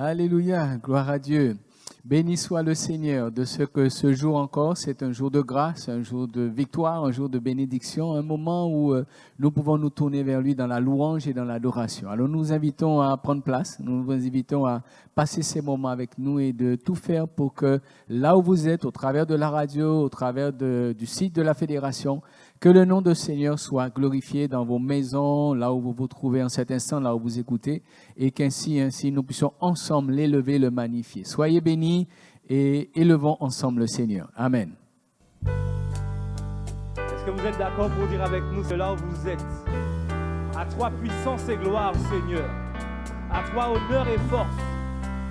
Alléluia, gloire à Dieu. Béni soit le Seigneur de ce que ce jour encore, c'est un jour de grâce, un jour de victoire, un jour de bénédiction, un moment où nous pouvons nous tourner vers lui dans la louange et dans l'adoration. Alors nous vous invitons à prendre place, nous vous invitons à passer ces moments avec nous et de tout faire pour que là où vous êtes, au travers de la radio, au travers du site de la Fédération, que le nom du Seigneur soit glorifié dans vos maisons, là où vous vous trouvez en cet instant, là où vous écoutez, et qu'ainsi nous puissions ensemble l'élever, le magnifier. Soyez bénis et élevons ensemble le Seigneur. Amen. Est-ce que vous êtes d'accord pour dire avec nous, c'est là où vous êtes? À toi puissance et gloire, Seigneur. À toi honneur et force.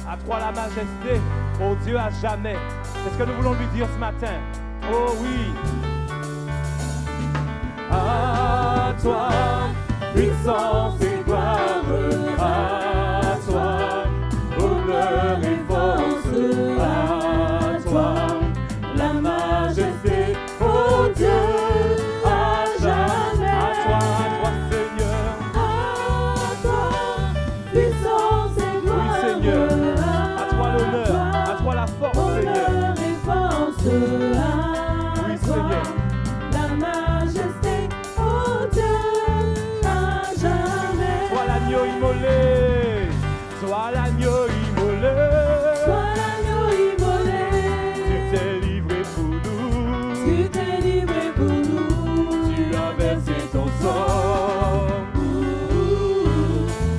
À toi la majesté, ô Dieu à jamais. Est-ce que nous voulons lui dire ce matin? Oh oui. À toi, puissance et gloire, à toi, honneur et force, à toi, la majesté, ô Dieu, à jamais. À toi, Seigneur. À toi, puissance et gloire. Oui, Seigneur. À toi l'honneur, à toi la force, Seigneur. Honneur et force, oui, Seigneur. La majesté. L'agneau immolé, sois l'agneau immolé, sois l'agneau immolé. Tu t'es livré pour nous, tu t'es livré pour nous, tu as versé ton sang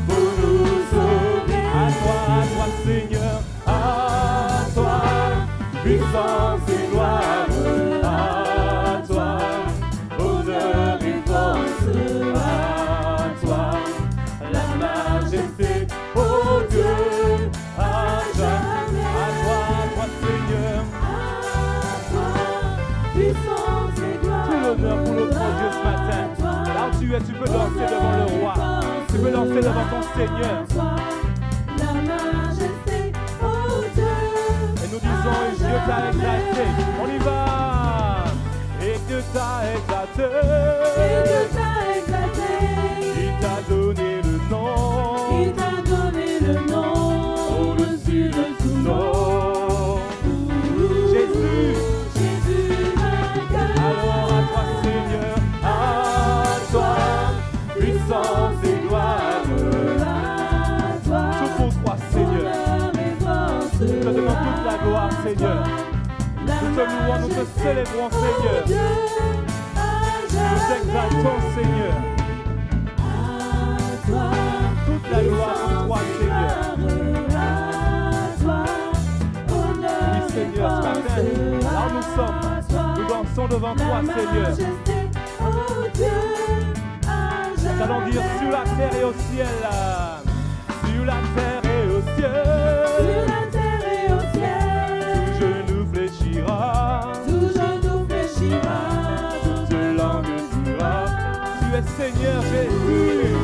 pour nous sauver. À toi Seigneur, à toi, puissance et gloire, à toi, honneur et force. Oh Dieu, à jamais. À toi Seigneur. À toi, puissance et gloire. Tout l'honneur pour notre Dieu ce matin. Là où tu es, tu peux danser devant le roi. Tu peux danser devant ton Seigneur. La majesté, oh Dieu. Et nous disons, et Dieu t'a exalté. On y va. Et Dieu t'a exalté. Et Dieu t'a exalté. Il t'a donné le nom. Il t'a donné le nom au-dessus de tout nom. Jésus, vainqueur. Alors à toi Seigneur, à toi, puissance et gloire. À toi, Tout pour toi Seigneur. honneur et force. Nous te donnons toute la gloire Seigneur. Nous te louons, nous te célébrons Seigneur. Nous t'exaltons Seigneur. Toute la gloire pour toi, Seigneur. Oui, Seigneur, ce matin, là où nous sommes, nous dansons devant toi, Seigneur. Nous allons dire sur la terre et au ciel. Sur la terre et au ciel. Tout genou fléchira. Toute langue dira. Tu es Seigneur Jésus.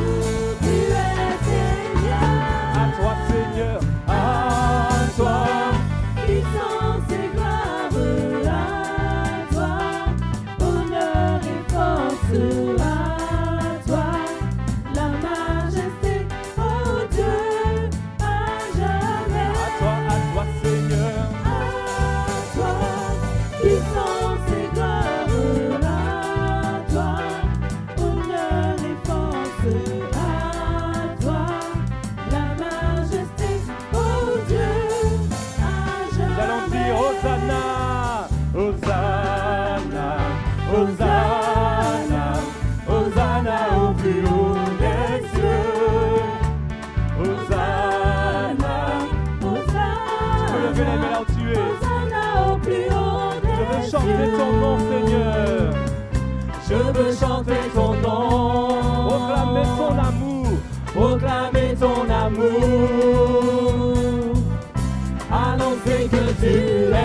À toi Seigneur, à toi, puissance et gloire, à toi, honneur et force, à toi, la majesté, oh Dieu, à jamais. à toi Seigneur, À toi, puissance et gloire, à toi, honneur et force, à toi, la majesté, oh Dieu, à jamais. nous allons dire Hosanna, Hosanna, Hosanna, Hosanna au plus haut des cieux. Hosanna, tu peux lever les mains là où tu es. Hosanna au plus haut des Je veux chanter ton nom Seigneur. Je veux chanter ton nom. Proclamer ton amour. Proclamer ton amour. Annoncer que tu es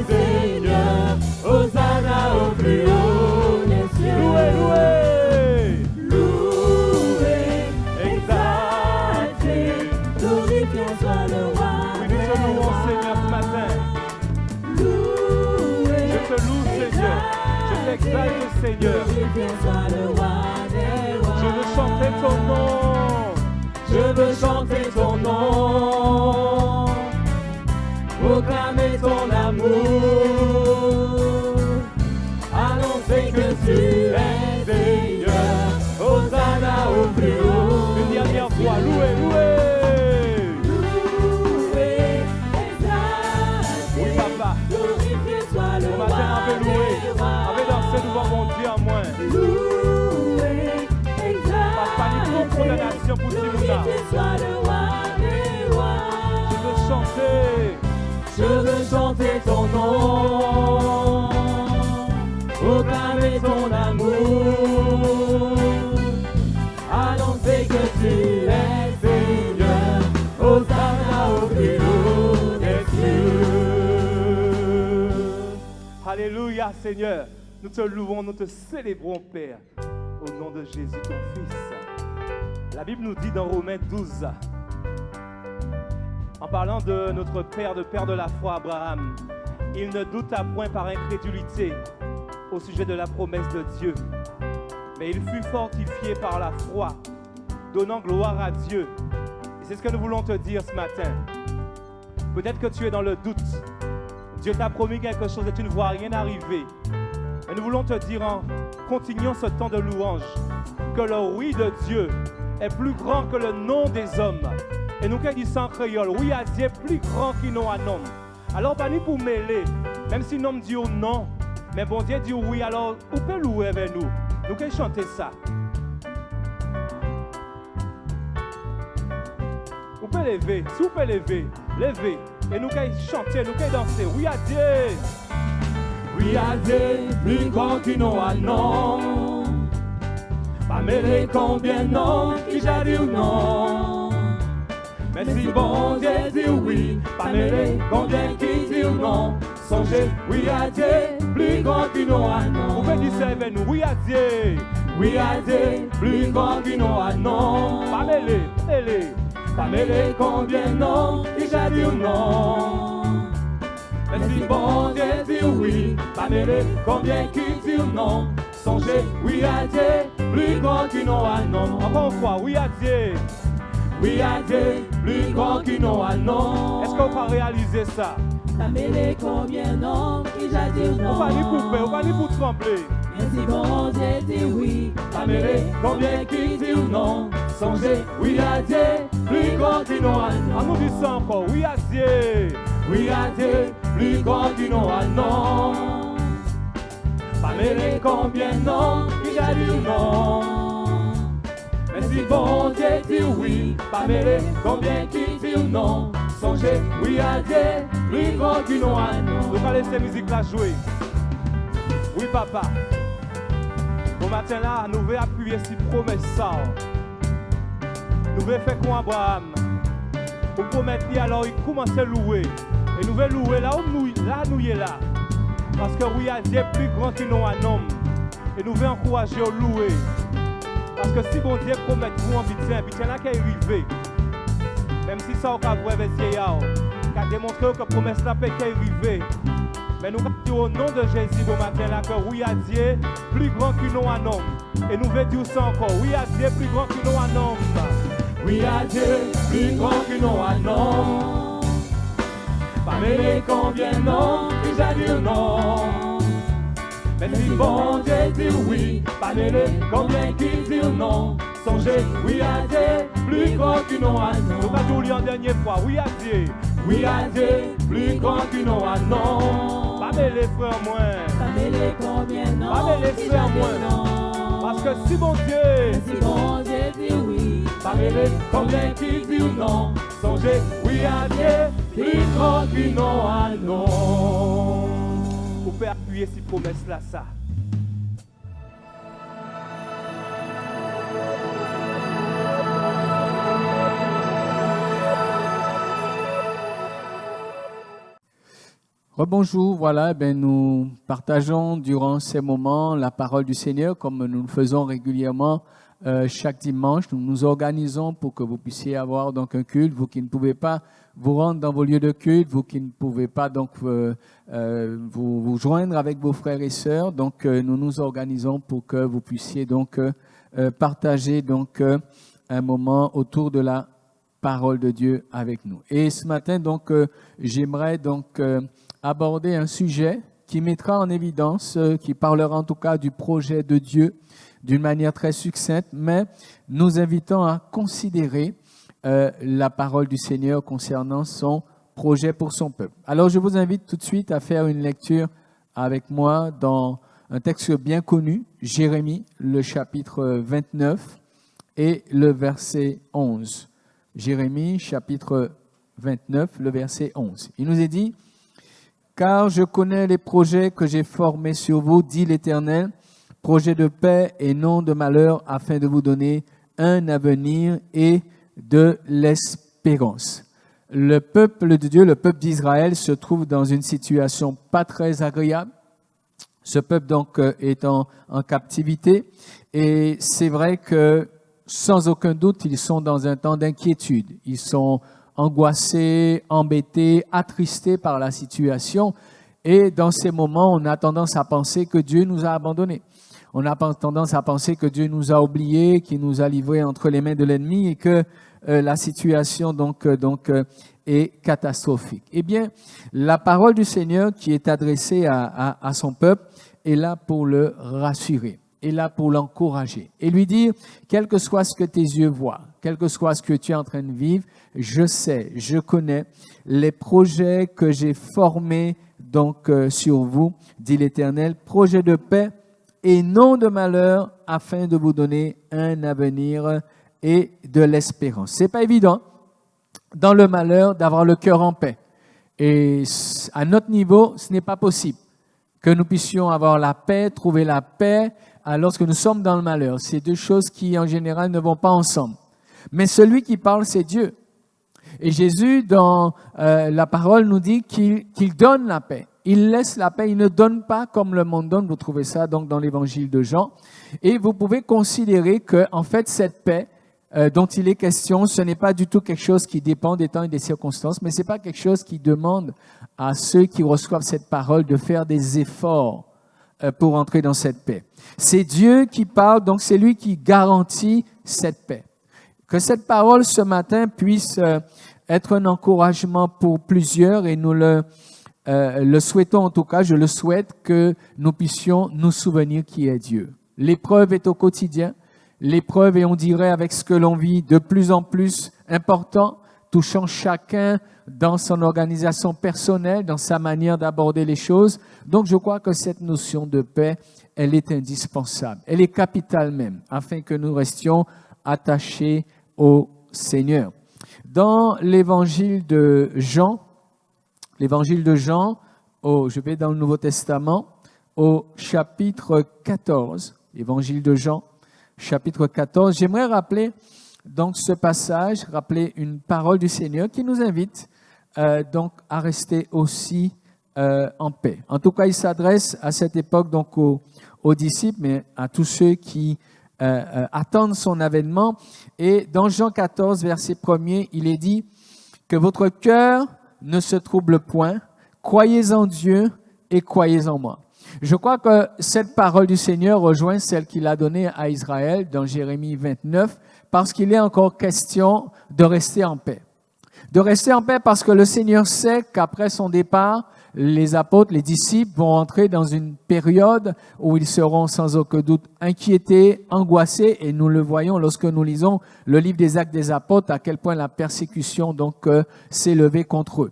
Seigneur. Hosanna au plus haut des cieux. Loué, Loué, exalté, glorifié soit le roi. Oui, nous te louons Seigneur ce matin. Loué, Je te loue Seigneur. Je t'exalte Seigneur. glorifié soit le roi des rois. Je veux chanter ton nom. Je veux chanter ton nom. amour. Annoncez que tu es Seigneur. Hosanna au plus haut. Une dernière fois, louez, louez. Oui, papa. Au matin, on veut louer. On veut danser devant mon Dieu en moins. Pas de condamnation pour Timouna. Je veux chanter ton nom, proclamer ton amour, annoncer que tu es Seigneur, Hosanna au plus haut des cieux. Alléluia Seigneur, nous te louons, nous te célébrons Père, au nom de Jésus ton Fils. La Bible nous dit dans Romains 12, en parlant de notre père de la foi, Abraham, il ne douta point par incrédulité au sujet de la promesse de Dieu, mais il fut fortifié par la foi, donnant gloire à Dieu. Et c'est ce que nous voulons te dire ce matin. Peut-être que tu es dans le doute. Dieu t'a promis quelque chose et tu ne vois rien arriver. Mais nous voulons te dire en continuant ce temps de louange que le oui de Dieu est plus grand que le non des hommes. Et nous qui disons en créole, oui à Dieu plus grand qu'il non à nom. Alors pas ni pour mêler, même si l'homme dit non, mais bon Dieu dit oui, alors vous pouvez louer avec nous. Nous qui chanter ça. Vous pouvez lever, si vous pouvez lever, levez. Et nous qui chanter, nous qui danser, oui à Dieu. Oui à Dieu, plus grand qu'il non à nom. Pas mêler combien non, qui j'ai dit non. Mais si bon Dieu dit oui, pas mêler combien qui dit non. Songez, oui à Dieu, plus grand qu'il non à non. Vous pouvez dire ça avec nous, oui à Dieu. Oui à Dieu, plus grand qu'il non à non. Pas mêler, mêler. Pas mêler combien non, qui j'ai dit non. Mais si bon Dieu dit oui, pas mêler combien qui dit non. Songez, oui à Dieu, plus grand qu'il non à non. Encore une fois, oui à Dieu. Oui à Dieu, plus grand qu'il non à non. Est-ce qu'on va réaliser ça? Pas mêler combien non, qui j'ai dit non. On va ni couper, on va ni pour trembler. Mais si bon Dieu dit oui, Pas mêler combien qui dit non. Songez, oui à Dieu, plus grand qu'il non à non. On nous dit ça encore, oui à Dieu. Oui à Dieu, plus grand qu'il non à non. Pas mêler combien non, qui j'ai dit non. Mais si bon Dieu dit oui, pas mêler combien qui dit non. Songez, oui à Dieu, plus grand qu'il non à non. Nous allons laisser la musique là jouer. Oui papa. Au matin là, nous voulons appuyer sur promesse ça. Nous voulons faire comme Abraham. Pour promettre alors il commence à louer. Et nous voulons louer là où nous est là. Parce que oui à Dieu plus grand qu'il non un homme. Et nous voulons encourager à louer. Parce que si bon Dieu promet vous en bitien là qui est arrivé. Même si ça, on va voir avec vieillard, qui a démontré que la promesse là peut arriver. Mais nous disons au nom de Jésus, bon matin là, que oui à Dieu, plus grand qu'il non un homme. Et nous voulons dire ça encore, oui à Dieu, plus grand qu'il non un homme. Oui à Dieu, plus grand qu'il non un homme. Pas mêler combien non, qui j'ai dit non. Mais si bon Dieu dit oui, pas mêler combien qui dit non. Songez, oui à Dieu, plus grand qu'il non un non. Nous allons lire en dernière fois, oui à Dieu. Oui à Dieu, plus grand qu'il non un non. Pas mêler frères moins. pas mêler combien non, Pas mêler qui frères j'ai dit moins. non. Parce que si bon Dieu, Si bon Dieu dit oui, pas mêler combien qui dit non. Songez, oui à Dieu, plus grand qu'il non un non. Vous pouvez appuyer ces promesses là, ça. Rebonjour, voilà, nous partageons durant ces moments la parole du Seigneur comme nous le faisons régulièrement chaque dimanche. Nous nous organisons pour que vous puissiez avoir donc un culte, vous qui ne pouvez pas vous rendre dans vos lieux de culte, vous qui ne pouvez pas donc vous joindre avec vos frères et sœurs. Donc nous nous organisons pour que vous puissiez donc partager donc un moment autour de la parole de Dieu avec nous. Et ce matin donc j'aimerais donc aborder un sujet qui mettra en évidence, qui parlera en tout cas du projet de Dieu d'une manière très succincte, mais nous invitons à considérer la parole du Seigneur concernant son projet pour son peuple. Alors je vous invite tout de suite à faire une lecture avec moi dans un texte bien connu, Jérémie, le chapitre 29 et le verset 11. Jérémie, chapitre 29, le verset 11. Il nous est dit, « Car je connais les projets que j'ai formés sur vous, dit l'Éternel, projets de paix et non de malheur, afin de vous donner un avenir et de l'espérance. » Le peuple de Dieu, le peuple d'Israël, se trouve dans une situation pas très agréable. Ce peuple donc est en captivité et c'est vrai que sans aucun doute, ils sont dans un temps d'inquiétude. Ils sont angoissés, embêtés, attristés par la situation. Et dans ces moments, on a tendance à penser que Dieu nous a abandonnés. On a tendance à penser que Dieu nous a oubliés, qu'il nous a livrés entre les mains de l'ennemi et que la situation donc est catastrophique. Eh bien, la parole du Seigneur qui est adressée à son peuple est là pour le rassurer, est là pour l'encourager et lui dire, quel que soit ce que tes yeux voient, quel que soit ce que tu es en train de vivre, je sais, je connais les projets que j'ai formés donc sur vous, dit l'Éternel, projets de paix et non de malheur, afin de vous donner un avenir et de l'espérance. C'est pas évident dans le malheur d'avoir le cœur en paix. Et à notre niveau, ce n'est pas possible que nous puissions avoir la paix, trouver la paix lorsque nous sommes dans le malheur. C'est deux choses qui, en général, ne vont pas ensemble. Mais celui qui parle, c'est Dieu. Et Jésus, dans la parole, nous dit qu'il donne la paix. Il laisse la paix, il ne donne pas comme le monde donne. Vous trouvez ça donc dans l'évangile de Jean. Et vous pouvez considérer que, en fait, cette paix dont il est question, ce n'est pas du tout quelque chose qui dépend des temps et des circonstances, mais c'est pas quelque chose qui demande à ceux qui reçoivent cette parole de faire des efforts pour entrer dans cette paix. C'est Dieu qui parle, donc c'est lui qui garantit cette paix. Que cette parole ce matin puisse être un encouragement pour plusieurs et nous le souhaitons en tout cas, je le souhaite que nous puissions nous souvenir qui est Dieu. L'épreuve est au quotidien. L'épreuve, et on dirait avec ce que l'on vit, de plus en plus important, touchant chacun dans son organisation personnelle, dans sa manière d'aborder les choses. Donc, je crois que cette notion de paix, elle est indispensable. Elle est capitale même, afin que nous restions attachés au Seigneur. Dans l'évangile de Jean, je vais dans le Nouveau Testament, au chapitre 14, l'évangile de Jean, chapitre 14. J'aimerais rappeler donc ce passage, rappeler une parole du Seigneur qui nous invite donc à rester aussi en paix. En tout cas, il s'adresse à cette époque donc aux disciples, mais à tous ceux qui attendent son avènement. Et dans Jean 14, verset 1er, il est dit que votre cœur ne se trouble point, croyez en Dieu et croyez en moi. Je crois que cette parole du Seigneur rejoint celle qu'il a donnée à Israël dans Jérémie 29, parce qu'il est encore question de rester en paix. De rester en paix parce que le Seigneur sait qu'après son départ, les apôtres, les disciples vont entrer dans une période où ils seront sans aucun doute inquiétés, angoissés, et nous le voyons lorsque nous lisons le livre des Actes des Apôtres, à quel point la persécution donc s'est levée contre eux.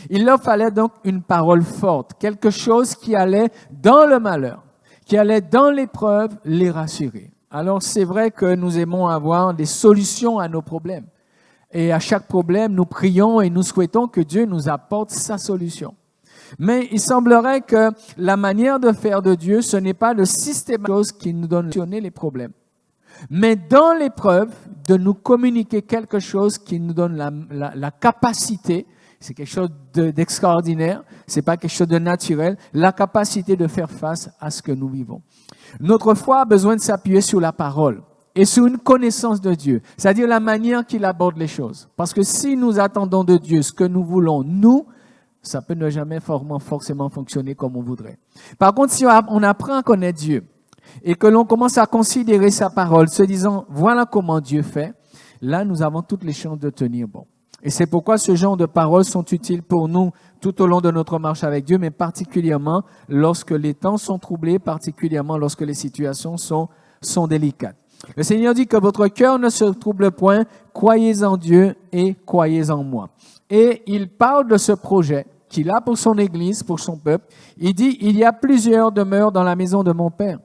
Il leur fallait donc une parole forte, quelque chose qui allait dans le malheur, qui allait dans l'épreuve les rassurer. Alors c'est vrai que nous aimons avoir des solutions à nos problèmes. Et à chaque problème, nous prions et nous souhaitons que Dieu nous apporte sa solution. Mais il semblerait que la manière de faire de Dieu, ce n'est pas le système qui nous donne les problèmes. Mais dans l'épreuve, de nous communiquer quelque chose qui nous donne la capacité. C'est quelque chose d'extraordinaire, c'est pas quelque chose de naturel, la capacité de faire face à ce que nous vivons. Notre foi a besoin de s'appuyer sur la parole et sur une connaissance de Dieu, c'est-à-dire la manière qu'il aborde les choses. Parce que si nous attendons de Dieu ce que nous voulons, ça peut ne jamais forcément fonctionner comme on voudrait. Par contre, si on apprend à connaître Dieu et que l'on commence à considérer sa parole, se disant, voilà comment Dieu fait, là, nous avons toutes les chances de tenir bon. Et c'est pourquoi ce genre de paroles sont utiles pour nous tout au long de notre marche avec Dieu, mais particulièrement lorsque les temps sont troublés, particulièrement lorsque les situations sont délicates. Le Seigneur dit que votre cœur ne se trouble point, croyez en Dieu et croyez en moi. Et il parle de ce projet qu'il a pour son Église, pour son peuple. Il dit, il y a plusieurs demeures dans la maison de mon Père.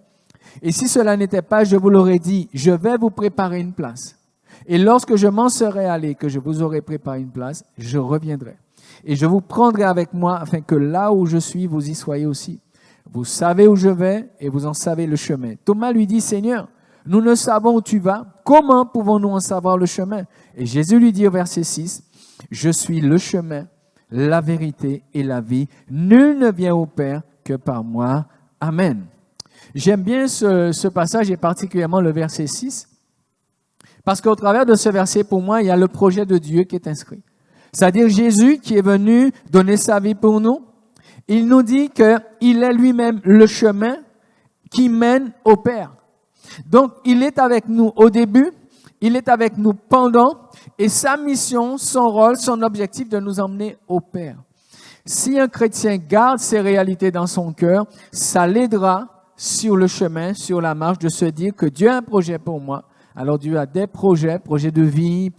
Et si cela n'était pas, je vous l'aurais dit, je vais vous préparer une place. Et lorsque je m'en serai allé, que je vous aurai préparé une place, je reviendrai. Et je vous prendrai avec moi, afin que là où je suis, vous y soyez aussi. Vous savez où je vais et vous en savez le chemin. Thomas lui dit, Seigneur, nous ne savons où tu vas. Comment pouvons-nous en savoir le chemin? Et Jésus lui dit au verset 6, je suis le chemin, la vérité et la vie. Nul ne vient au Père que par moi. Amen. J'aime bien ce passage et particulièrement le verset 6. Parce qu'au travers de ce verset, pour moi, il y a le projet de Dieu qui est inscrit. C'est-à-dire Jésus qui est venu donner sa vie pour nous. Il nous dit qu'il est lui-même le chemin qui mène au Père. Donc, il est avec nous au début, il est avec nous pendant, et sa mission, son rôle, son objectif de nous emmener au Père. Si un chrétien garde ces réalités dans son cœur, ça l'aidera sur le chemin, sur la marche, de se dire que Dieu a un projet pour moi. Alors Dieu a des projets de vie,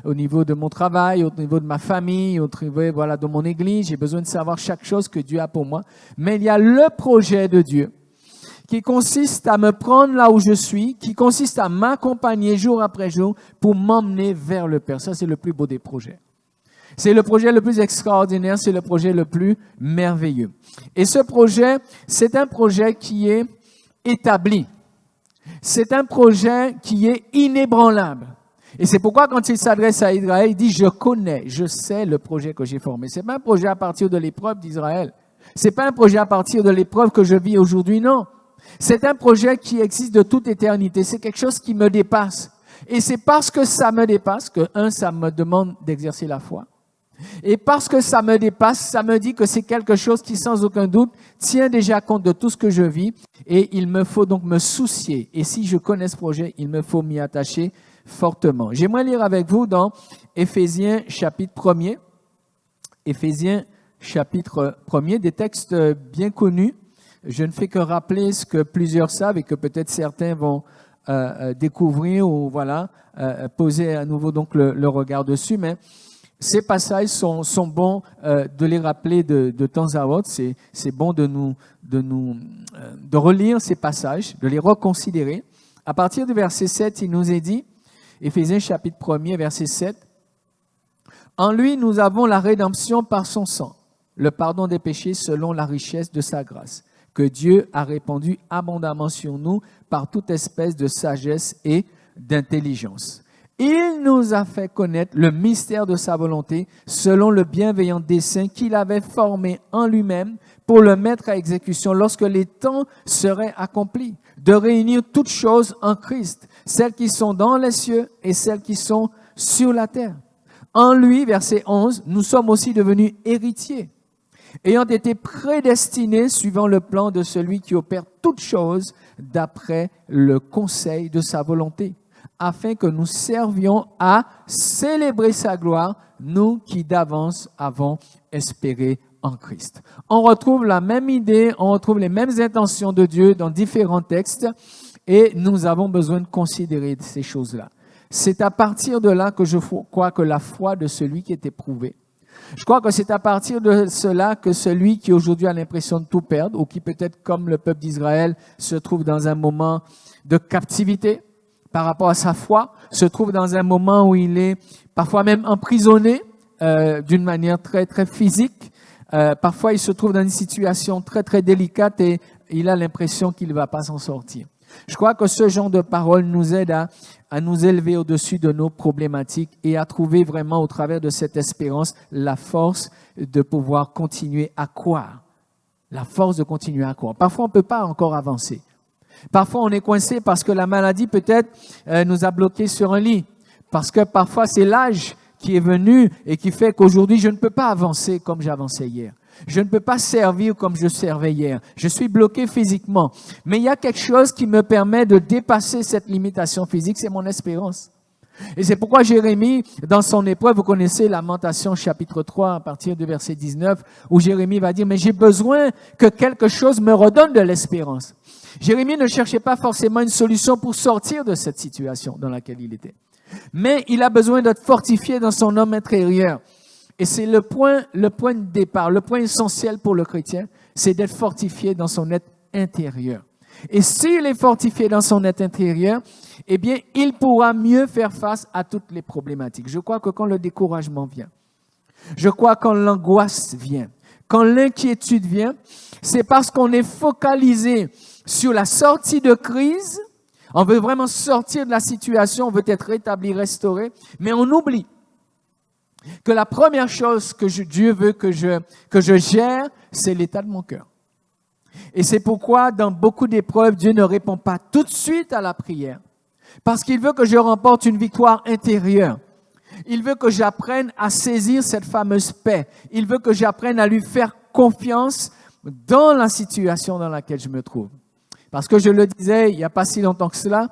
au niveau de mon travail, au niveau de ma famille, au niveau de mon église. J'ai besoin de savoir chaque chose que Dieu a pour moi. Mais il y a le projet de Dieu qui consiste à me prendre là où je suis, qui consiste à m'accompagner jour après jour pour m'emmener vers le Père. Ça, c'est le plus beau des projets. C'est le projet le plus extraordinaire, c'est le projet le plus merveilleux. Et ce projet, c'est un projet qui est établi. C'est un projet qui est inébranlable. Et c'est pourquoi quand il s'adresse à Israël, il dit « Je connais, je sais le projet que j'ai formé ». C'est pas un projet à partir de l'épreuve d'Israël. C'est pas un projet à partir de l'épreuve que je vis aujourd'hui, non. C'est un projet qui existe de toute éternité. C'est quelque chose qui me dépasse. Et c'est parce que ça me dépasse que, ça me demande d'exercer la foi. Et parce que ça me dépasse, ça me dit que c'est quelque chose qui, sans aucun doute, tient déjà compte de tout ce que je vis. Et il me faut donc me soucier. Et si je connais ce projet, il me faut m'y attacher fortement. J'aimerais lire avec vous dans Éphésiens chapitre 1er. Éphésiens chapitre 1er, des textes bien connus. Je ne fais que rappeler ce que plusieurs savent et que peut-être certains vont découvrir ou poser à nouveau donc le regard dessus. Mais ces passages sont bons de les rappeler de temps à autre. C'est bon de relire ces passages, de les reconsidérer. À partir du verset 7, il nous est dit, Éphésiens chapitre 1er, verset 7, « En lui, nous avons la rédemption par son sang, le pardon des péchés selon la richesse de sa grâce, que Dieu a répandu abondamment sur nous par toute espèce de sagesse et d'intelligence. Il nous a fait connaître le mystère de sa volonté selon le bienveillant dessein qu'il avait formé en lui-même pour le mettre à exécution lorsque les temps seraient accomplis, de réunir toutes choses en Christ, celles qui sont dans les cieux et celles qui sont sur la terre. En lui, verset 11, nous sommes aussi devenus héritiers, ayant été prédestinés suivant le plan de celui qui opère toutes choses d'après le conseil de sa volonté, afin que nous servions à célébrer sa gloire, nous qui d'avance avons espéré en Christ. On retrouve la même idée, on retrouve les mêmes intentions de Dieu dans différents textes et nous avons besoin de considérer ces choses-là. C'est à partir de là que je crois que la foi de celui qui est éprouvé. Je crois que c'est à partir de cela que celui qui aujourd'hui a l'impression de tout perdre ou qui peut-être comme le peuple d'Israël se trouve dans un moment de captivité par rapport à sa foi, se trouve dans un moment où il est parfois même emprisonné d'une manière très très physique. Parfois il se trouve dans une situation très très délicate et il a l'impression qu'il ne va pas s'en sortir. Je crois que ce genre de paroles nous aide à nous élever au-dessus de nos problématiques et à trouver vraiment au travers de cette espérance la force de pouvoir continuer à croire. La force de continuer à croire. Parfois on ne peut pas encore avancer. Parfois on est coincé parce que la maladie peut-être nous a bloqués sur un lit. Parce que parfois c'est l'âge qui est venu et qui fait qu'aujourd'hui je ne peux pas avancer comme j'avançais hier. Je ne peux pas servir comme je servais hier. Je suis bloqué physiquement. Mais il y a quelque chose qui me permet de dépasser cette limitation physique, c'est mon espérance. Et c'est pourquoi Jérémie, dans son épreuve, vous connaissez Lamentation chapitre 3 à partir du verset 19, où Jérémie va dire, mais j'ai besoin que quelque chose me redonne de l'espérance. Jérémie ne cherchait pas forcément une solution pour sortir de cette situation dans laquelle il était. Mais il a besoin d'être fortifié dans son homme intérieur. Et c'est le point de départ, le point essentiel pour le chrétien, c'est d'être fortifié dans son être intérieur. Et s'il est fortifié dans son être intérieur, eh bien, il pourra mieux faire face à toutes les problématiques. Je crois que quand le découragement vient, je crois quand l'angoisse vient, quand l'inquiétude vient, c'est parce qu'on est focalisé sur la sortie de crise. On veut vraiment sortir de la situation, on veut être rétabli, restauré, mais on oublie que la première chose que Dieu veut que je gère, c'est l'état de mon cœur. Et c'est pourquoi, dans beaucoup d'épreuves, Dieu ne répond pas tout de suite à la prière. Parce qu'il veut que je remporte une victoire intérieure. Il veut que j'apprenne à saisir cette fameuse paix. Il veut que j'apprenne à lui faire confiance dans la situation dans laquelle je me trouve. Parce que je le disais il n'y a pas si longtemps que cela,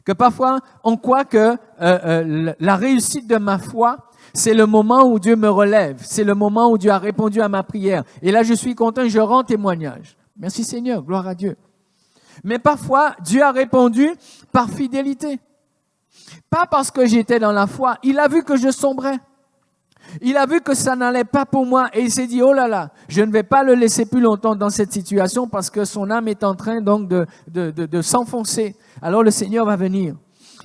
que parfois on croit que la réussite de ma foi, c'est le moment où Dieu me relève. C'est le moment où Dieu a répondu à ma prière. Et là, je suis content, je rends témoignage. Merci Seigneur, gloire à Dieu. Mais parfois, Dieu a répondu par fidélité. Pas parce que j'étais dans la foi. Il a vu que je sombrais. Il a vu que ça n'allait pas pour moi. Et il s'est dit, oh là là, je ne vais pas le laisser plus longtemps dans cette situation parce que son âme est en train donc de s'enfoncer. Alors le Seigneur va venir.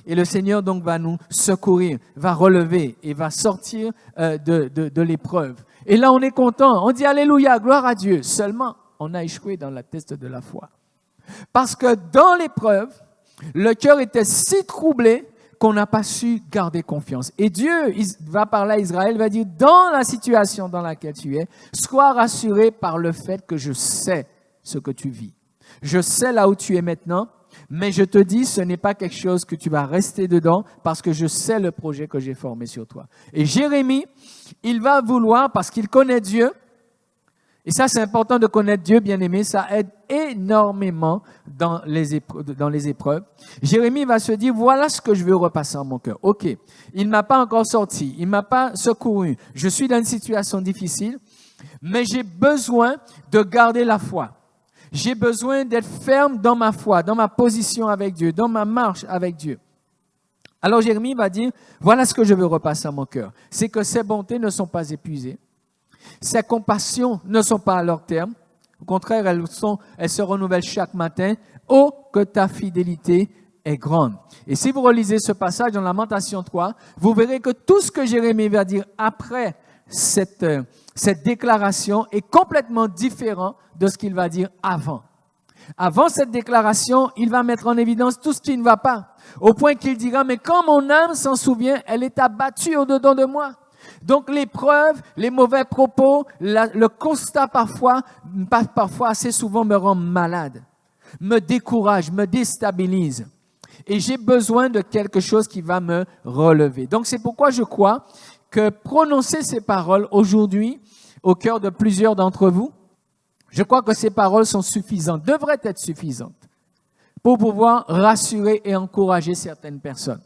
Et le Seigneur donc va nous secourir, va relever et va sortir de l'épreuve. Et là, on est content. On dit Alléluia, gloire à Dieu. Seulement, on a échoué dans la test de la foi. Parce que dans l'épreuve, le cœur était si troublé qu'on n'a pas su garder confiance. Et Dieu va parler à Israël, va dire, dans la situation dans laquelle tu es, sois rassuré par le fait que je sais ce que tu vis. Je sais là où tu es maintenant. Mais je te dis, ce n'est pas quelque chose que tu vas rester dedans parce que je sais le projet que j'ai formé sur toi. Et Jérémie, il va vouloir, parce qu'il connaît Dieu, et ça c'est important de connaître Dieu, bien aimé, ça aide énormément dans les épreuves. Jérémie va se dire, voilà ce que je veux repasser en mon cœur. Ok, il ne m'a pas encore sorti, il ne m'a pas secouru, je suis dans une situation difficile, mais j'ai besoin de garder la foi. J'ai besoin d'être ferme dans ma foi, dans ma position avec Dieu, dans ma marche avec Dieu. Alors Jérémie va dire, voilà ce que je veux repasser à mon cœur. C'est que ses bontés ne sont pas épuisées. Ses compassions ne sont pas à leur terme. Au contraire, elles se renouvellent chaque matin. Oh, que ta fidélité est grande. Et si vous relisez ce passage dans Lamentation 3, vous verrez que tout ce que Jérémie va dire après cette déclaration est complètement différent de ce qu'il va dire avant. Avant cette déclaration, il va mettre en évidence tout ce qui ne va pas, au point qu'il dira, mais quand mon âme s'en souvient, elle est abattue au-dedans de moi. Donc l'épreuve, les mauvais propos, le constat parfois assez souvent me rend malade, me décourage, me déstabilise. Et j'ai besoin de quelque chose qui va me relever. Donc c'est pourquoi je crois que prononcer ces paroles aujourd'hui au cœur de plusieurs d'entre vous, je crois que ces paroles sont suffisantes, devraient être suffisantes pour pouvoir rassurer et encourager certaines personnes.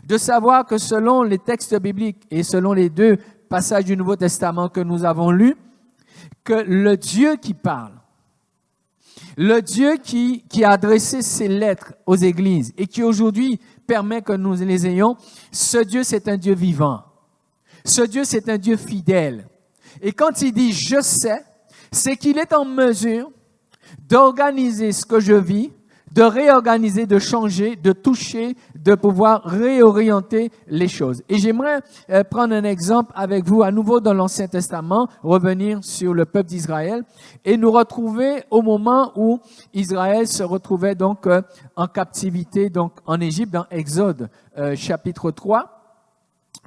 De savoir que selon les textes bibliques et selon les 2 passages du Nouveau Testament que nous avons lus, que le Dieu qui parle, le Dieu qui a adressé ses lettres aux églises et qui aujourd'hui permet que nous les ayons, ce Dieu c'est un Dieu vivant. Ce Dieu c'est un Dieu fidèle. Et quand il dit « je sais », c'est qu'il est en mesure d'organiser ce que je vis, de réorganiser, de changer, de toucher, de pouvoir réorienter les choses. Et j'aimerais prendre un exemple avec vous à nouveau dans l'Ancien Testament, revenir sur le peuple d'Israël et nous retrouver au moment où Israël se retrouvait donc en captivité donc en Égypte, dans Exode chapitre 3.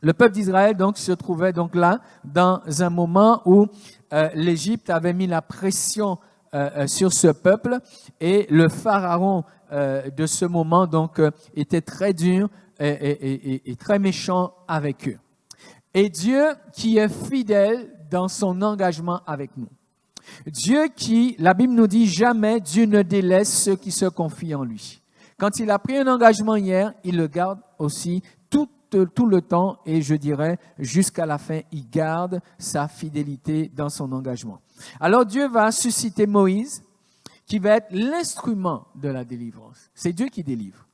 Le peuple d'Israël donc se trouvait donc là dans un moment où l'Égypte avait mis la pression sur ce peuple et le pharaon de ce moment donc était très dur et très méchant avec eux. Et Dieu qui est fidèle dans son engagement avec nous. Dieu qui, la Bible nous dit, jamais Dieu ne délaisse ceux qui se confient en lui. Quand il a pris un engagement hier, il le garde aussi tout le temps et je dirais jusqu'à la fin, il garde sa fidélité dans son engagement. Alors Dieu va susciter Moïse qui va être l'instrument de la délivrance. C'est Dieu qui délivre.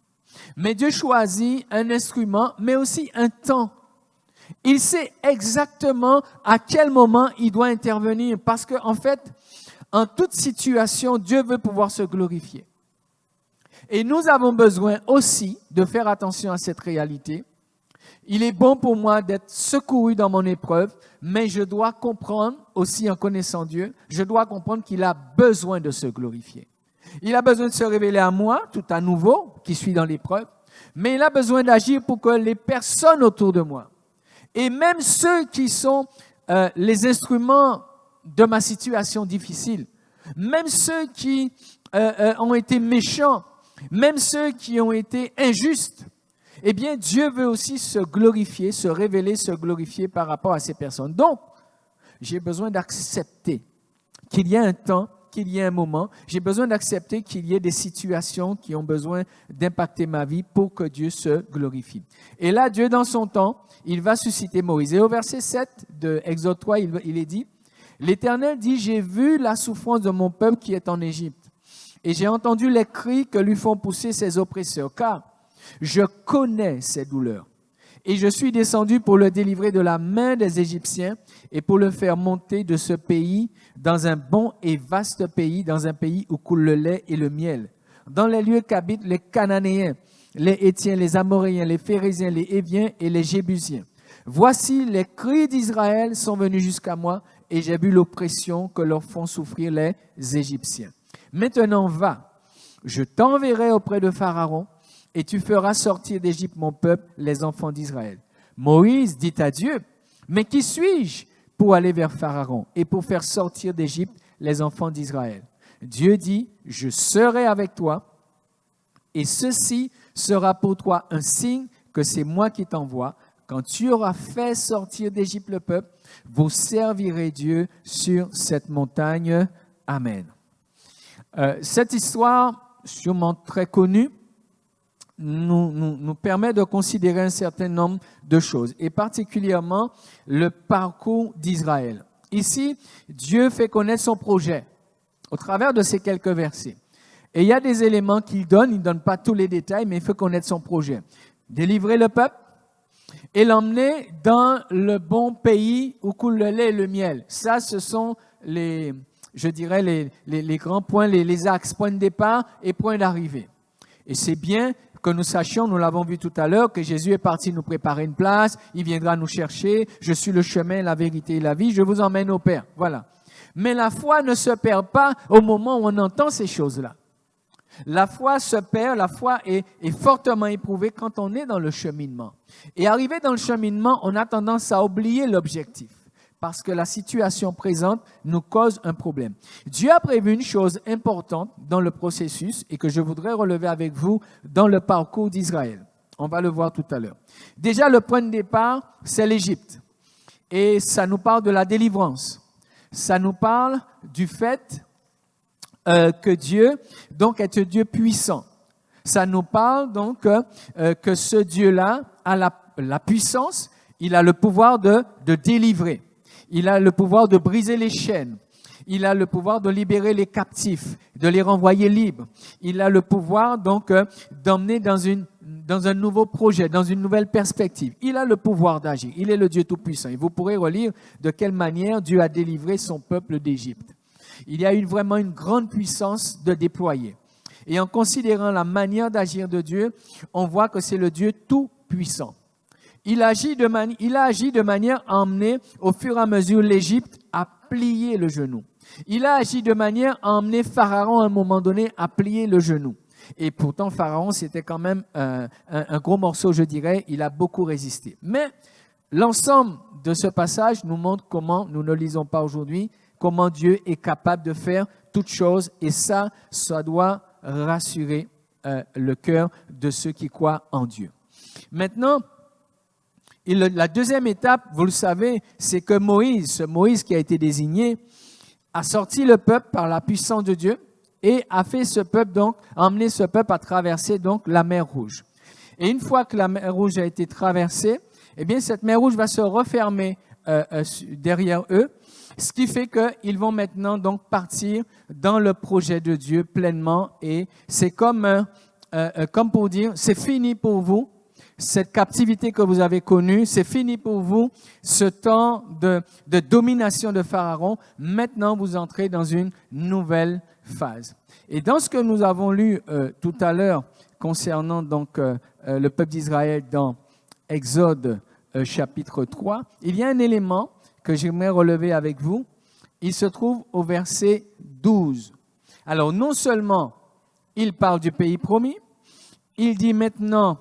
Mais Dieu choisit un instrument, mais aussi un temps. Il sait exactement à quel moment il doit intervenir parce qu'en fait, en toute situation, Dieu veut pouvoir se glorifier. Et nous avons besoin aussi de faire attention à cette réalité. Il est bon pour moi d'être secouru dans mon épreuve, mais je dois comprendre aussi en connaissant Dieu, je dois comprendre qu'il a besoin de se glorifier. Il a besoin de se révéler à moi, tout à nouveau, qui suis dans l'épreuve, mais il a besoin d'agir pour que les personnes autour de moi, et même ceux qui sont les instruments de ma situation difficile, même ceux qui ont été méchants, même ceux qui ont été injustes, eh bien, Dieu veut aussi se glorifier, se révéler, se glorifier par rapport à ces personnes. Donc, j'ai besoin d'accepter qu'il y a un temps, qu'il y a un moment. J'ai besoin d'accepter qu'il y ait des situations qui ont besoin d'impacter ma vie pour que Dieu se glorifie. Et là, Dieu, dans son temps, il va susciter Moïse. Et au verset 7 de Exode 3, il est dit, « L'Éternel dit, j'ai vu la souffrance de mon peuple qui est en Égypte, et j'ai entendu les cris que lui font pousser ses oppresseurs, car je connais ses douleurs. Et je suis descendu pour le délivrer de la main des Égyptiens et pour le faire monter de ce pays dans un bon et vaste pays, dans un pays où coule le lait et le miel, dans les lieux qu'habitent les Cananéens, les Hétiens, les Amoréens, les Phérésiens, les Héviens et les Jébusiens. Voici, les cris d'Israël sont venus jusqu'à moi et j'ai vu l'oppression que leur font souffrir les Égyptiens. Maintenant va, je t'enverrai auprès de Pharaon et tu feras sortir d'Égypte mon peuple, les enfants d'Israël. Moïse dit à Dieu, mais qui suis-je pour aller vers Pharaon et pour faire sortir d'Égypte les enfants d'Israël? Dieu dit, je serai avec toi et ceci sera pour toi un signe que c'est moi qui t'envoie. Quand tu auras fait sortir d'Égypte le peuple, vous servirez Dieu sur cette montagne. Amen. Cette histoire, sûrement très connue, nous permet de considérer un certain nombre de choses, et particulièrement le parcours d'Israël. Ici, Dieu fait connaître son projet au travers de ces quelques versets. Et il y a des éléments qu'il donne, il ne donne pas tous les détails, mais il fait connaître son projet. Délivrer le peuple et l'emmener dans le bon pays où coule le lait et le miel. Ça, ce sont les grands points, les axes, points de départ et points d'arrivée. Et c'est bien que nous sachions, nous l'avons vu tout à l'heure, que Jésus est parti nous préparer une place, il viendra nous chercher, je suis le chemin, la vérité et la vie, je vous emmène au Père. Voilà. Mais la foi ne se perd pas au moment où on entend ces choses-là. La foi se perd, la foi est fortement éprouvée quand on est dans le cheminement. Et arrivé dans le cheminement, on a tendance à oublier l'objectif, parce que la situation présente nous cause un problème. Dieu a prévu une chose importante dans le processus et que je voudrais relever avec vous dans le parcours d'Israël. On va le voir tout à l'heure. Déjà, le point de départ, c'est l'Égypte. Et ça nous parle de la délivrance. Ça nous parle du fait que Dieu, donc, est un Dieu puissant. Ça nous parle donc que ce Dieu-là a la puissance, il a le pouvoir de délivrer. Il a le pouvoir de briser les chaînes. Il a le pouvoir de libérer les captifs, de les renvoyer libres. Il a le pouvoir donc d'emmener dans un nouveau projet, dans une nouvelle perspective. Il a le pouvoir d'agir. Il est le Dieu Tout-Puissant. Et vous pourrez relire de quelle manière Dieu a délivré son peuple d'Égypte. Il y a eu vraiment une grande puissance de déployer. Et en considérant la manière d'agir de Dieu, on voit que c'est le Dieu Tout-Puissant. Il a agi de manière à emmener au fur et à mesure l'Égypte à plier le genou. Il a agi de manière à emmener Pharaon à un moment donné à plier le genou. Et pourtant, Pharaon, c'était quand même un gros morceau, je dirais. Il a beaucoup résisté. Mais l'ensemble de ce passage nous montre comment, nous ne lisons pas aujourd'hui, comment Dieu est capable de faire toutes choses. Et ça doit rassurer le cœur de ceux qui croient en Dieu. Maintenant, la deuxième étape, vous le savez, c'est que Moïse qui a été désigné, a sorti le peuple par la puissance de Dieu. et a fait ce peuple donc, a emmené ce peuple à traverser donc la mer Rouge. Et une fois que la mer Rouge a été traversée, eh bien cette mer Rouge va se refermer derrière eux, ce qui fait qu'ils vont maintenant donc partir dans le projet de Dieu pleinement. Et c'est comme pour dire, c'est fini pour vous, cette captivité que vous avez connue, c'est fini pour vous, ce temps de domination de Pharaon. Maintenant, vous entrez dans une nouvelle phase. Et dans ce que nous avons lu tout à l'heure concernant donc le peuple d'Israël dans Exode chapitre 3, il y a un élément que j'aimerais relever avec vous. Il se trouve au verset 12. Alors, non seulement il parle du pays promis, il dit maintenant,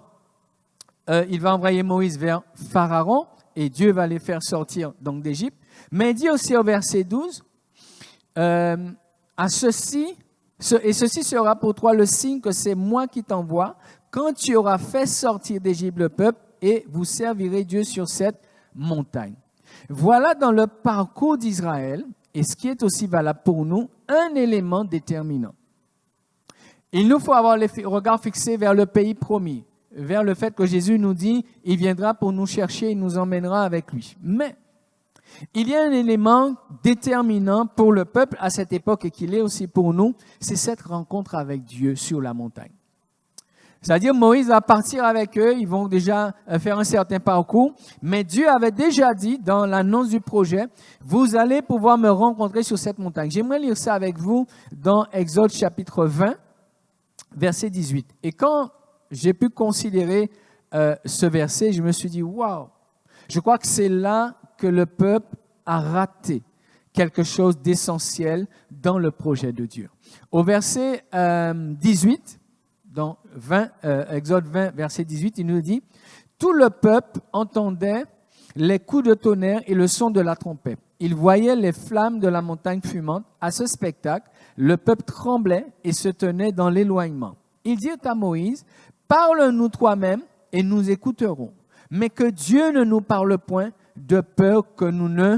il va envoyer Moïse vers Pharaon et Dieu va les faire sortir donc d'Égypte. Mais il dit aussi au verset 12, ceci sera pour toi le signe que c'est moi qui t'envoie quand tu auras fait sortir d'Égypte le peuple et vous servirez Dieu sur cette montagne. Voilà dans le parcours d'Israël, et ce qui est aussi valable pour nous, un élément déterminant. Il nous faut avoir les regards fixés vers le pays promis, vers le fait que Jésus nous dit, il viendra pour nous chercher, il nous emmènera avec lui. Mais il y a un élément déterminant pour le peuple à cette époque et qu'il est aussi pour nous, c'est cette rencontre avec Dieu sur la montagne. C'est-à-dire Moïse va partir avec eux, ils vont déjà faire un certain parcours, mais Dieu avait déjà dit dans l'annonce du projet, vous allez pouvoir me rencontrer sur cette montagne. J'aimerais lire ça avec vous dans Exode chapitre 20, verset 18. Et quand j'ai pu considérer ce verset, je me suis dit, waouh, je crois que c'est là que le peuple a raté quelque chose d'essentiel dans le projet de Dieu. Au verset 18, dans Exode 20, verset 18, il nous dit « Tout le peuple entendait les coups de tonnerre et le son de la trompette. Il voyait les flammes de la montagne fumante. À ce spectacle, le peuple tremblait et se tenait dans l'éloignement. Ils dirent à Moïse « Parle-nous toi-même et nous écouterons, mais que Dieu ne nous parle point de peur que nous ne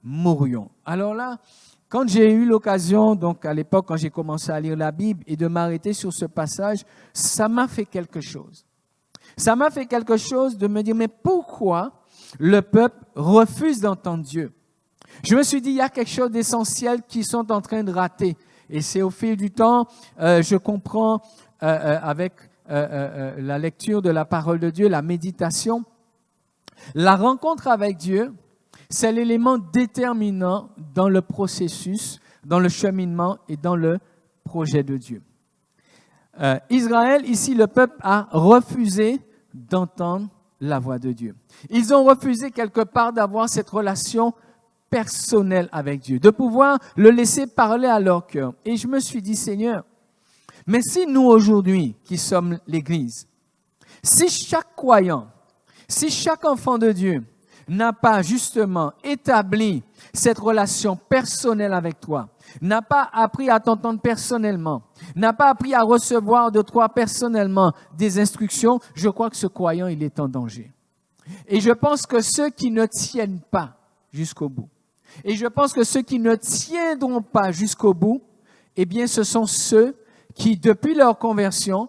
mourions. » Alors là, quand j'ai eu l'occasion, donc à l'époque quand j'ai commencé à lire la Bible et de m'arrêter sur ce passage, ça m'a fait quelque chose. Ça m'a fait quelque chose de me dire, mais pourquoi le peuple refuse d'entendre Dieu? Je me suis dit, il y a quelque chose d'essentiel qu'ils sont en train de rater. Et c'est au fil du temps, je comprends avec la lecture de la parole de Dieu, la méditation, la rencontre avec Dieu, c'est l'élément déterminant dans le processus, dans le cheminement et dans le projet de Dieu. Israël, ici, le peuple a refusé d'entendre la voix de Dieu. Ils ont refusé quelque part d'avoir cette relation personnelle avec Dieu, de pouvoir le laisser parler à leur cœur. Et je me suis dit, Seigneur, mais si nous aujourd'hui, qui sommes l'Église, si chaque croyant, si chaque enfant de Dieu n'a pas justement établi cette relation personnelle avec toi, n'a pas appris à t'entendre personnellement, n'a pas appris à recevoir de toi personnellement des instructions, je crois que ce croyant, il est en danger. Et je pense que ceux qui ne tiennent pas jusqu'au bout, et je pense que ceux qui ne tiendront pas jusqu'au bout, eh bien, ce sont ceux qui, depuis leur conversion,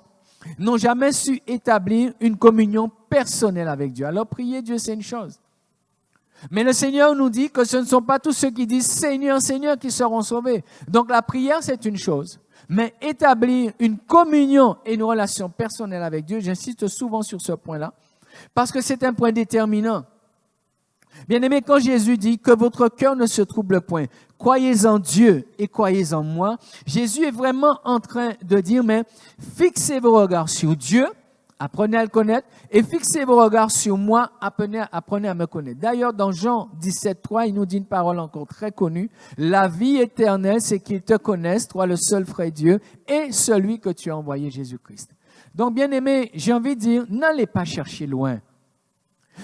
n'ont jamais su établir une communion personnelle avec Dieu. Alors, prier Dieu, c'est une chose. Mais le Seigneur nous dit que ce ne sont pas tous ceux qui disent « Seigneur, Seigneur » qui seront sauvés. Donc la prière, c'est une chose. Mais établir une communion et une relation personnelle avec Dieu, j'insiste souvent sur ce point-là, parce que c'est un point déterminant. Bien-aimés, quand Jésus dit que votre cœur ne se trouble point, croyez en Dieu et croyez en moi, Jésus est vraiment en train de dire, mais fixez vos regards sur Dieu, apprenez à le connaître, et fixez vos regards sur moi, apprenez à me connaître. D'ailleurs, dans Jean 17,3, il nous dit une parole encore très connue. La vie éternelle, c'est qu'ils te connaissent, toi le seul vrai Dieu, et celui que tu as envoyé, Jésus-Christ. Donc, bien aimé, j'ai envie de dire, n'allez pas chercher loin.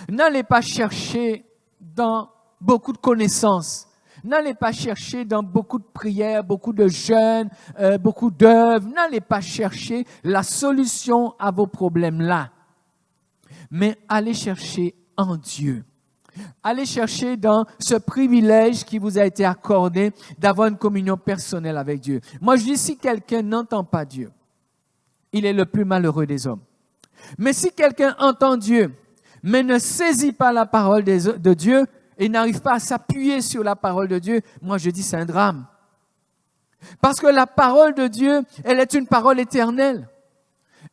N'allez pas chercher dans beaucoup de connaissances. N'allez pas chercher dans beaucoup de prières, beaucoup de jeûnes, beaucoup d'œuvres. N'allez pas chercher la solution à vos problèmes là. Mais allez chercher en Dieu. Allez chercher dans ce privilège qui vous a été accordé d'avoir une communion personnelle avec Dieu. Moi, je dis, si quelqu'un n'entend pas Dieu, il est le plus malheureux des hommes. Mais si quelqu'un entend Dieu, mais ne saisit pas la parole de Dieu et n'arrive pas à s'appuyer sur la parole de Dieu, moi, je dis, c'est un drame. Parce que la parole de Dieu, elle est une parole éternelle.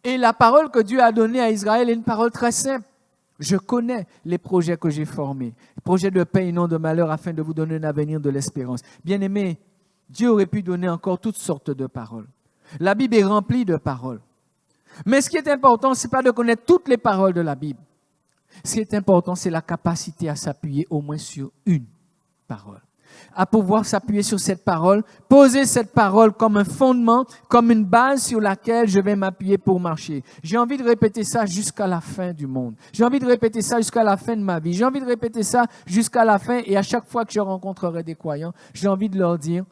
Et la parole que Dieu a donnée à Israël est une parole très simple. Je connais les projets que j'ai formés, projets de paix et non de malheur, afin de vous donner un avenir de l'espérance. Bien-aimés, Dieu aurait pu donner encore toutes sortes de paroles. La Bible est remplie de paroles. Mais ce qui est important, ce n'est pas de connaître toutes les paroles de la Bible. Ce qui est important, c'est la capacité à s'appuyer au moins sur une parole. À pouvoir s'appuyer sur cette parole, poser cette parole comme un fondement, comme une base sur laquelle je vais m'appuyer pour marcher. J'ai envie de répéter ça jusqu'à la fin du monde. J'ai envie de répéter ça jusqu'à la fin de ma vie. J'ai envie de répéter ça jusqu'à la fin et à chaque fois que je rencontrerai des croyants, j'ai envie de leur dire,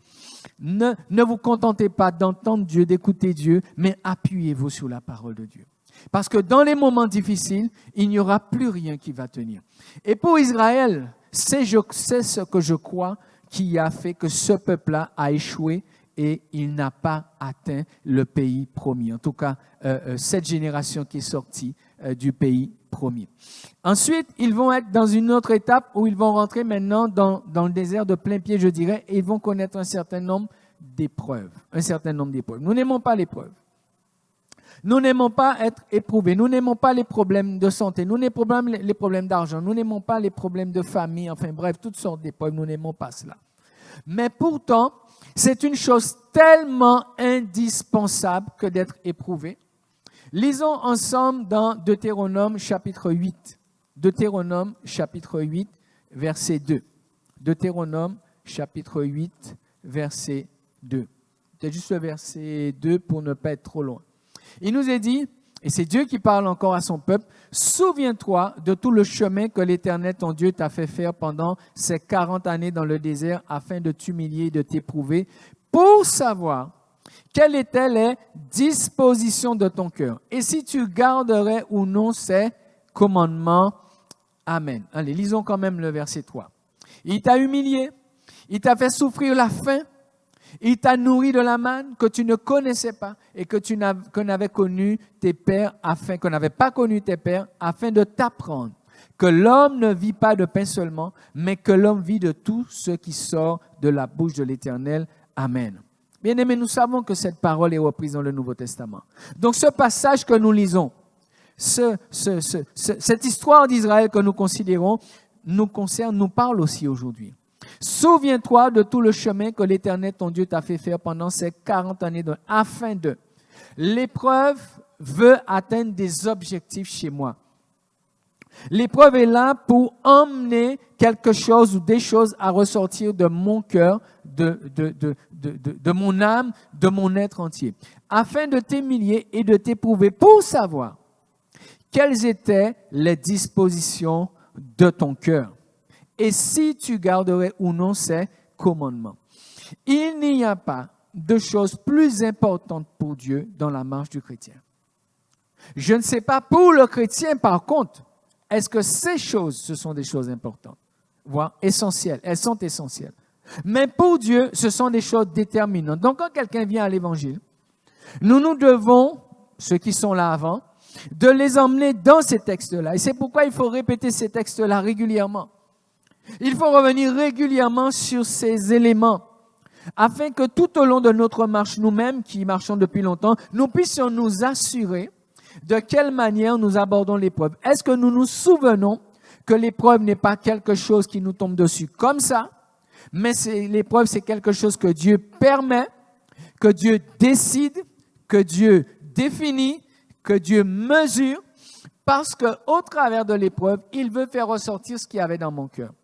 ne vous contentez pas d'entendre Dieu, d'écouter Dieu, mais appuyez-vous sur la parole de Dieu. Parce que dans les moments difficiles, il n'y aura plus rien qui va tenir. Et pour Israël, c'est ce que je crois qui a fait que ce peuple-là a échoué et il n'a pas atteint le pays promis. En tout cas, cette génération qui est sortie du pays promis. Ensuite, ils vont être dans une autre étape où ils vont rentrer maintenant dans le désert de plein pied, je dirais, et ils vont connaître un certain nombre d'épreuves. Un certain nombre d'épreuves. Nous n'aimons pas l'épreuve. Nous n'aimons pas être éprouvés. Nous n'aimons pas les problèmes de santé. Nous n'aimons pas les problèmes d'argent. Nous n'aimons pas les problèmes de famille. Enfin bref, toutes sortes d'épreuves. Nous n'aimons pas cela. Mais pourtant, c'est une chose tellement indispensable que d'être éprouvé. Lisons ensemble dans Deutéronome chapitre 8. Deutéronome chapitre 8, verset 2. Deutéronome chapitre 8, verset 2. C'est juste le verset 2 pour ne pas être trop loin. Il nous est dit, et c'est Dieu qui parle encore à son peuple, « Souviens-toi de tout le chemin que l'Éternel, ton Dieu, t'a fait faire pendant ces 40 années dans le désert afin de t'humilier et de t'éprouver pour savoir quelles étaient les dispositions de ton cœur et si tu garderais ou non ces commandements. » Amen. Allez, lisons quand même le verset 3. « Il t'a humilié, il t'a fait souffrir la faim, il t'a nourri de la manne que tu ne connaissais pas et que n'avaient connu tes pères que n'avaient pas connu tes pères afin de t'apprendre que l'homme ne vit pas de pain seulement, mais que l'homme vit de tout ce qui sort de la bouche de l'Éternel. Amen. Bien-aimés, nous savons que cette parole est reprise dans le Nouveau Testament. Donc ce passage que nous lisons, cette histoire d'Israël que nous considérons, nous concerne, nous parle aussi aujourd'hui. Souviens-toi de tout le chemin que l'Éternel, ton Dieu, t'a fait faire pendant ces 40 années, afin de... L'épreuve veut atteindre des objectifs chez moi. L'épreuve est là pour emmener quelque chose ou des choses à ressortir de mon cœur, de mon âme, de mon être entier, afin de t'humilier et de t'éprouver pour savoir quelles étaient les dispositions de ton cœur. Et si tu garderais ou non ces commandements. Il n'y a pas de chose plus importante pour Dieu dans la marche du chrétien. Je ne sais pas pour le chrétien, par contre, est-ce que ces choses, ce sont des choses importantes, voire essentielles. Elles sont essentielles. Mais pour Dieu, ce sont des choses déterminantes. Donc, quand quelqu'un vient à l'Évangile, nous devons, ceux qui sont là avant, de les emmener dans ces textes-là. Et c'est pourquoi il faut répéter ces textes-là régulièrement. Il faut revenir régulièrement sur ces éléments afin que tout au long de notre marche, nous-mêmes qui marchons depuis longtemps, nous puissions nous assurer de quelle manière nous abordons l'épreuve. Est-ce que nous nous souvenons que l'épreuve n'est pas quelque chose qui nous tombe dessus comme ça, mais l'épreuve, c'est quelque chose que Dieu permet, que Dieu décide, que Dieu définit, que Dieu mesure, parce qu'au travers de l'épreuve, il veut faire ressortir ce qu'il y avait dans mon cœur.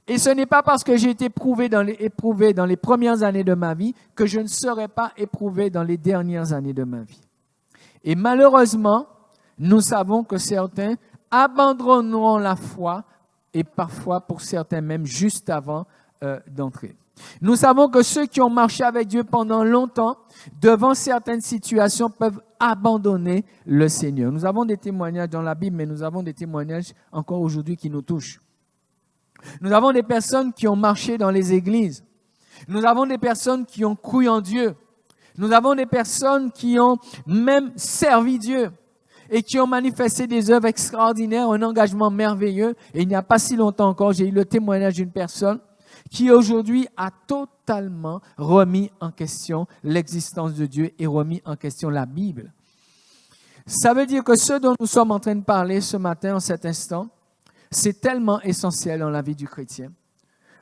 Et ce n'est pas parce que j'ai été éprouvé dans les premières années de ma vie que je ne serai pas éprouvé dans les dernières années de ma vie. Et malheureusement, nous savons que certains abandonneront la foi et parfois pour certains même juste avant d'entrer. Nous savons que ceux qui ont marché avec Dieu pendant longtemps, devant certaines situations, peuvent abandonner le Seigneur. Nous avons des témoignages dans la Bible, mais nous avons des témoignages encore aujourd'hui qui nous touchent. Nous avons des personnes qui ont marché dans les églises. Nous avons des personnes qui ont cru en Dieu. Nous avons des personnes qui ont même servi Dieu et qui ont manifesté des œuvres extraordinaires, un engagement merveilleux. Et il n'y a pas si longtemps encore, j'ai eu le témoignage d'une personne qui aujourd'hui a totalement remis en question l'existence de Dieu et remis en question la Bible. Ça veut dire que ce dont nous sommes en train de parler ce matin, en cet instant, c'est tellement essentiel dans la vie du chrétien.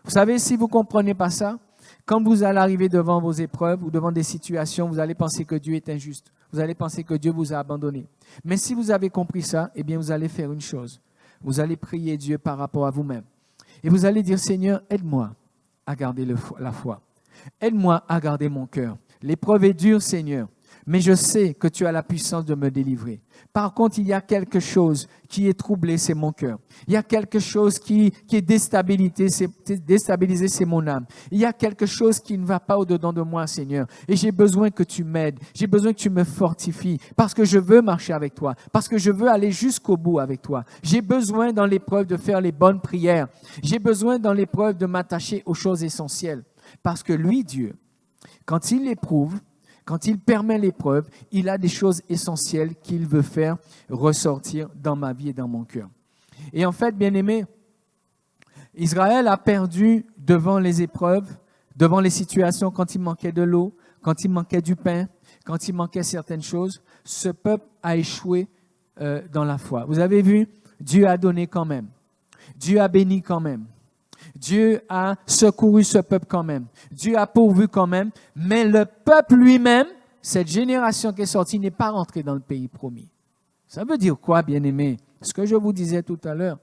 Vous savez, si vous ne comprenez pas ça, quand vous allez arriver devant vos épreuves ou devant des situations, vous allez penser que Dieu est injuste. Vous allez penser que Dieu vous a abandonné. Mais si vous avez compris ça, eh bien, vous allez faire une chose. Vous allez prier Dieu par rapport à vous-même. Et vous allez dire, Seigneur, aide-moi à garder la foi. Aide-moi à garder mon cœur. L'épreuve est dure, Seigneur, mais je sais que tu as la puissance de me délivrer. Par contre, il y a quelque chose qui est troublé, c'est mon cœur. Il y a quelque chose qui est déstabilisé, c'est mon âme. Il y a quelque chose qui ne va pas au-dedans de moi, Seigneur. Et j'ai besoin que tu m'aides. J'ai besoin que tu me fortifies parce que je veux marcher avec toi, parce que je veux aller jusqu'au bout avec toi. J'ai besoin dans l'épreuve de faire les bonnes prières. J'ai besoin dans l'épreuve de m'attacher aux choses essentielles. Parce que lui, Dieu, quand il éprouve, quand il permet l'épreuve, il a des choses essentielles qu'il veut faire ressortir dans ma vie et dans mon cœur. Et en fait, bien-aimés, Israël a perdu devant les épreuves, devant les situations quand il manquait de l'eau, quand il manquait du pain, quand il manquait certaines choses. Ce peuple a échoué dans la foi. Vous avez vu, Dieu a donné quand même. Dieu a béni quand même. Dieu a secouru ce peuple quand même. Dieu a pourvu quand même. Mais le peuple lui-même, cette génération qui est sortie, n'est pas rentrée dans le pays promis. Ça veut dire quoi, bien-aimés? Ce que je vous disais tout à l'heure.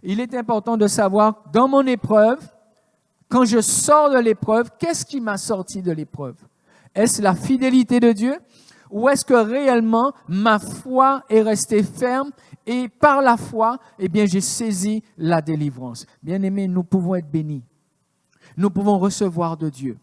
Il est important de savoir, dans mon épreuve, quand je sors de l'épreuve, qu'est-ce qui m'a sorti de l'épreuve? Est-ce la fidélité de Dieu? Ou est-ce que réellement ma foi est restée ferme et par la foi, eh bien, j'ai saisi la délivrance? Bien-aimés, nous pouvons être bénis. Nous pouvons recevoir de Dieu.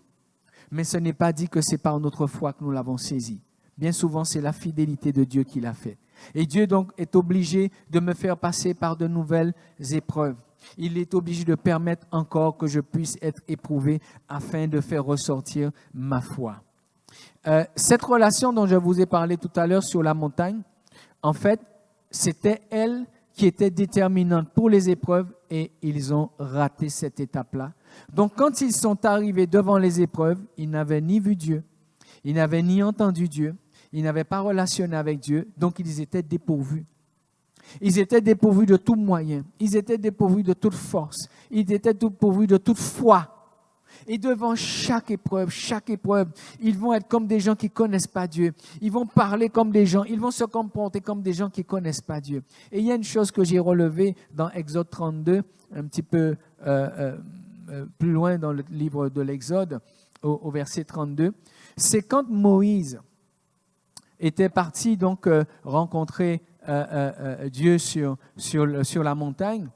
Mais ce n'est pas dit que c'est par notre foi que nous l'avons saisi. Bien souvent, c'est la fidélité de Dieu qui l'a fait. Et Dieu donc est obligé de me faire passer par de nouvelles épreuves. Il est obligé de permettre encore que je puisse être éprouvé afin de faire ressortir ma foi. Cette relation dont je vous ai parlé tout à l'heure sur la montagne, en fait, c'était elle qui était déterminante pour les épreuves et ils ont raté cette étape-là. Donc, quand ils sont arrivés devant les épreuves, ils n'avaient ni vu Dieu, ils n'avaient ni entendu Dieu, ils n'avaient pas relationné avec Dieu, donc ils étaient dépourvus. Ils étaient dépourvus de tout moyen, ils étaient dépourvus de toute force, ils étaient dépourvus de toute foi. Et devant chaque épreuve, ils vont être comme des gens qui ne connaissent pas Dieu. Ils vont parler comme des gens, ils vont se comporter comme des gens qui ne connaissent pas Dieu. Et il y a une chose que j'ai relevée dans Exode 32, un petit peu plus loin dans le livre de l'Exode, au verset 32, c'est quand Moïse était parti donc rencontrer Dieu sur la montagne.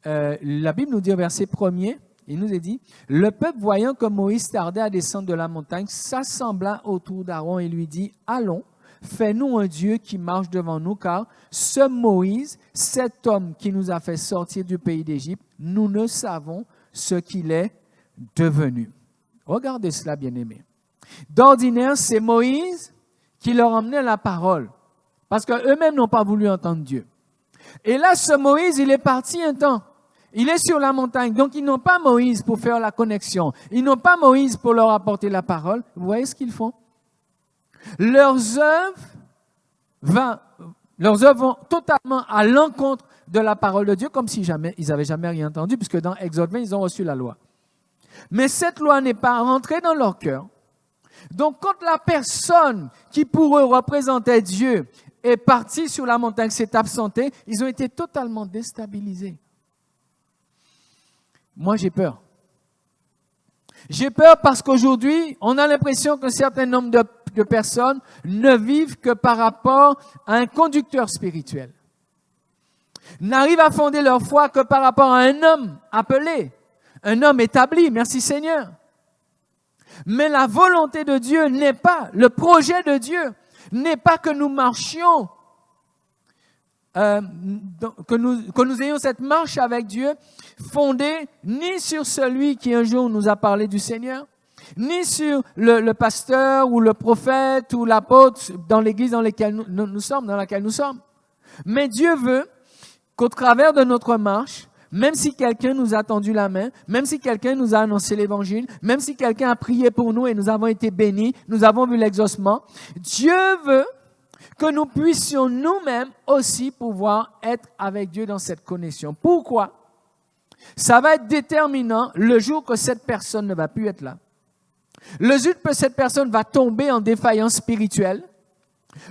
La Bible nous dit au verset 1er, il nous est dit, le peuple voyant que Moïse tardait à descendre de la montagne, s'assembla autour d'Aaron et lui dit, allons, fais-nous un Dieu qui marche devant nous, car ce Moïse, cet homme qui nous a fait sortir du pays d'Égypte, nous ne savons ce qu'il est devenu. Regardez cela, bien-aimés. D'ordinaire, c'est Moïse qui leur emmenait la parole, parce qu'eux-mêmes n'ont pas voulu entendre Dieu. Et là, ce Moïse, il est parti un temps. Il est sur la montagne, donc ils n'ont pas Moïse pour faire la connexion. Ils n'ont pas Moïse pour leur apporter la parole. Vous voyez ce qu'ils font? Leurs œuvres vont totalement à l'encontre de la parole de Dieu, comme si ils n'avaient jamais rien entendu, puisque dans Exode 20, ils ont reçu la loi. Mais cette loi n'est pas rentrée dans leur cœur. Donc, quand la personne qui pour eux représentait Dieu est partie sur la montagne, s'est absentée, ils ont été totalement déstabilisés. Moi, j'ai peur. J'ai peur parce qu'aujourd'hui, on a l'impression qu'un certain nombre de personnes ne vivent que par rapport à un conducteur spirituel. N'arrivent à fonder leur foi que par rapport à un homme appelé, un homme établi, merci Seigneur. Mais la volonté de Dieu n'est pas, le projet de Dieu n'est pas que nous marchions que nous ayons cette marche avec Dieu fondée ni sur celui qui un jour nous a parlé du Seigneur, ni sur le pasteur ou le prophète ou l'apôtre dans l'église dans laquelle nous sommes. Mais Dieu veut qu'au travers de notre marche, même si quelqu'un nous a tendu la main, même si quelqu'un nous a annoncé l'évangile, même si quelqu'un a prié pour nous et nous avons été bénis, nous avons vu l'exaucement, Dieu veut que nous puissions nous-mêmes aussi pouvoir être avec Dieu dans cette connexion. Pourquoi? Ça va être déterminant le jour que cette personne ne va plus être là. Le jour que cette personne va tomber en défaillance spirituelle,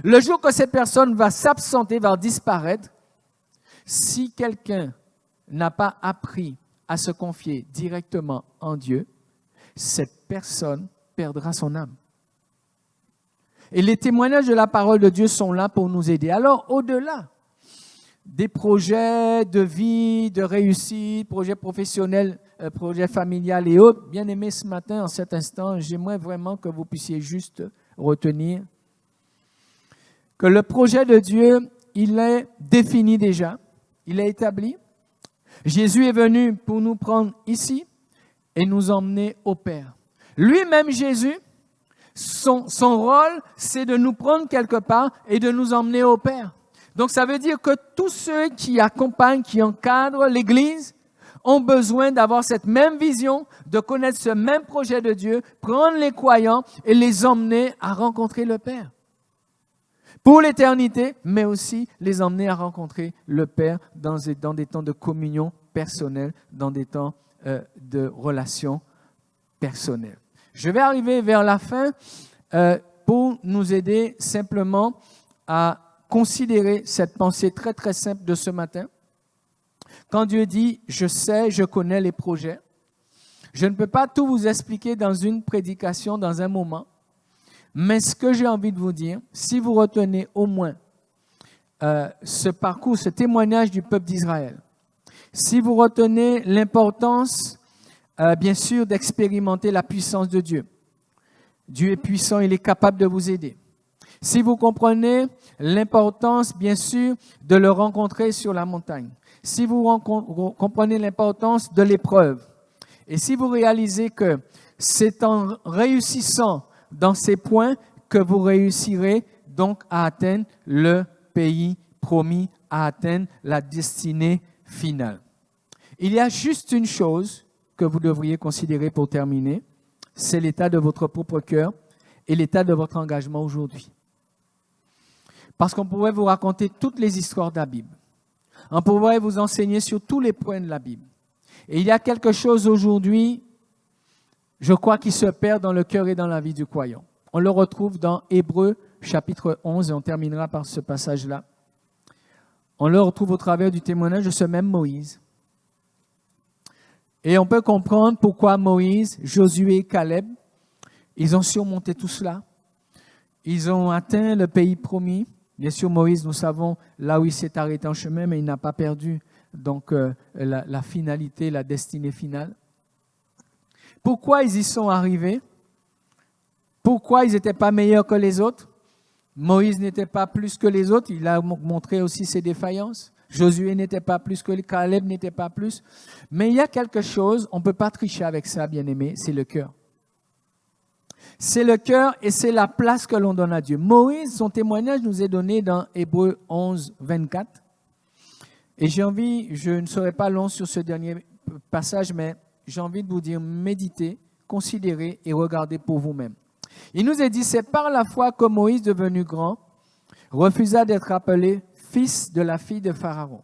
le jour que cette personne va s'absenter, va disparaître, si quelqu'un n'a pas appris à se confier directement en Dieu, cette personne perdra son âme. Et les témoignages de la parole de Dieu sont là pour nous aider. Alors, au-delà des projets de vie, de réussite, projets professionnels, projets familiales et autres, bien aimés, ce matin, en cet instant, j'aimerais vraiment que vous puissiez juste retenir que le projet de Dieu, il est défini déjà, il est établi. Jésus est venu pour nous prendre ici et nous emmener au Père. Lui-même, Jésus, son rôle, c'est de nous prendre quelque part et de nous emmener au Père. Donc, ça veut dire que tous ceux qui accompagnent, qui encadrent l'Église, ont besoin d'avoir cette même vision, de connaître ce même projet de Dieu, prendre les croyants et les emmener à rencontrer le Père. Pour l'éternité, mais aussi les emmener à rencontrer le Père dans des temps de communion personnelle, dans des temps de relations personnelles. Je vais arriver vers la fin pour nous aider simplement à considérer cette pensée très très simple de ce matin. Quand Dieu dit « je sais, je connais les projets », je ne peux pas tout vous expliquer dans une prédication, dans un moment, mais ce que j'ai envie de vous dire, si vous retenez au moins ce parcours, ce témoignage du peuple d'Israël, si vous retenez l'importance, bien sûr, d'expérimenter la puissance de Dieu. Dieu est puissant, il est capable de vous aider. Si vous comprenez l'importance, bien sûr, de le rencontrer sur la montagne. Si vous comprenez l'importance de l'épreuve. Et si vous réalisez que c'est en réussissant dans ces points que vous réussirez donc à atteindre le pays promis, à atteindre la destinée finale. Il y a juste une chose que vous devriez considérer pour terminer, c'est l'état de votre propre cœur et l'état de votre engagement aujourd'hui. Parce qu'on pourrait vous raconter toutes les histoires de la Bible. On pourrait vous enseigner sur tous les points de la Bible. Et il y a quelque chose aujourd'hui, je crois, qui se perd dans le cœur et dans la vie du croyant. On le retrouve dans Hébreux chapitre 11 et on terminera par ce passage-là. On le retrouve au travers du témoignage de ce même Moïse. Et on peut comprendre pourquoi Moïse, Josué et Caleb, ils ont surmonté tout cela. Ils ont atteint le pays promis. Bien sûr, Moïse, nous savons là où il s'est arrêté en chemin, mais il n'a pas perdu donc la finalité, la destinée finale. Pourquoi ils y sont arrivés? Pourquoi ils n'étaient pas meilleurs que les autres? Moïse n'était pas plus que les autres, il a montré aussi ses défaillances. Josué n'était pas plus que Caleb n'était pas plus. Mais il y a quelque chose, on ne peut pas tricher avec ça, bien-aimé, c'est le cœur. C'est le cœur et c'est la place que l'on donne à Dieu. Moïse, son témoignage nous est donné dans Hébreux 11, 24. Et je ne serai pas long sur ce dernier passage, mais j'ai envie de vous dire, méditez, considérez et regardez pour vous-même. Il nous est dit, c'est par la foi que Moïse, devenu grand, refusa d'être appelé fils de la fille de Pharaon.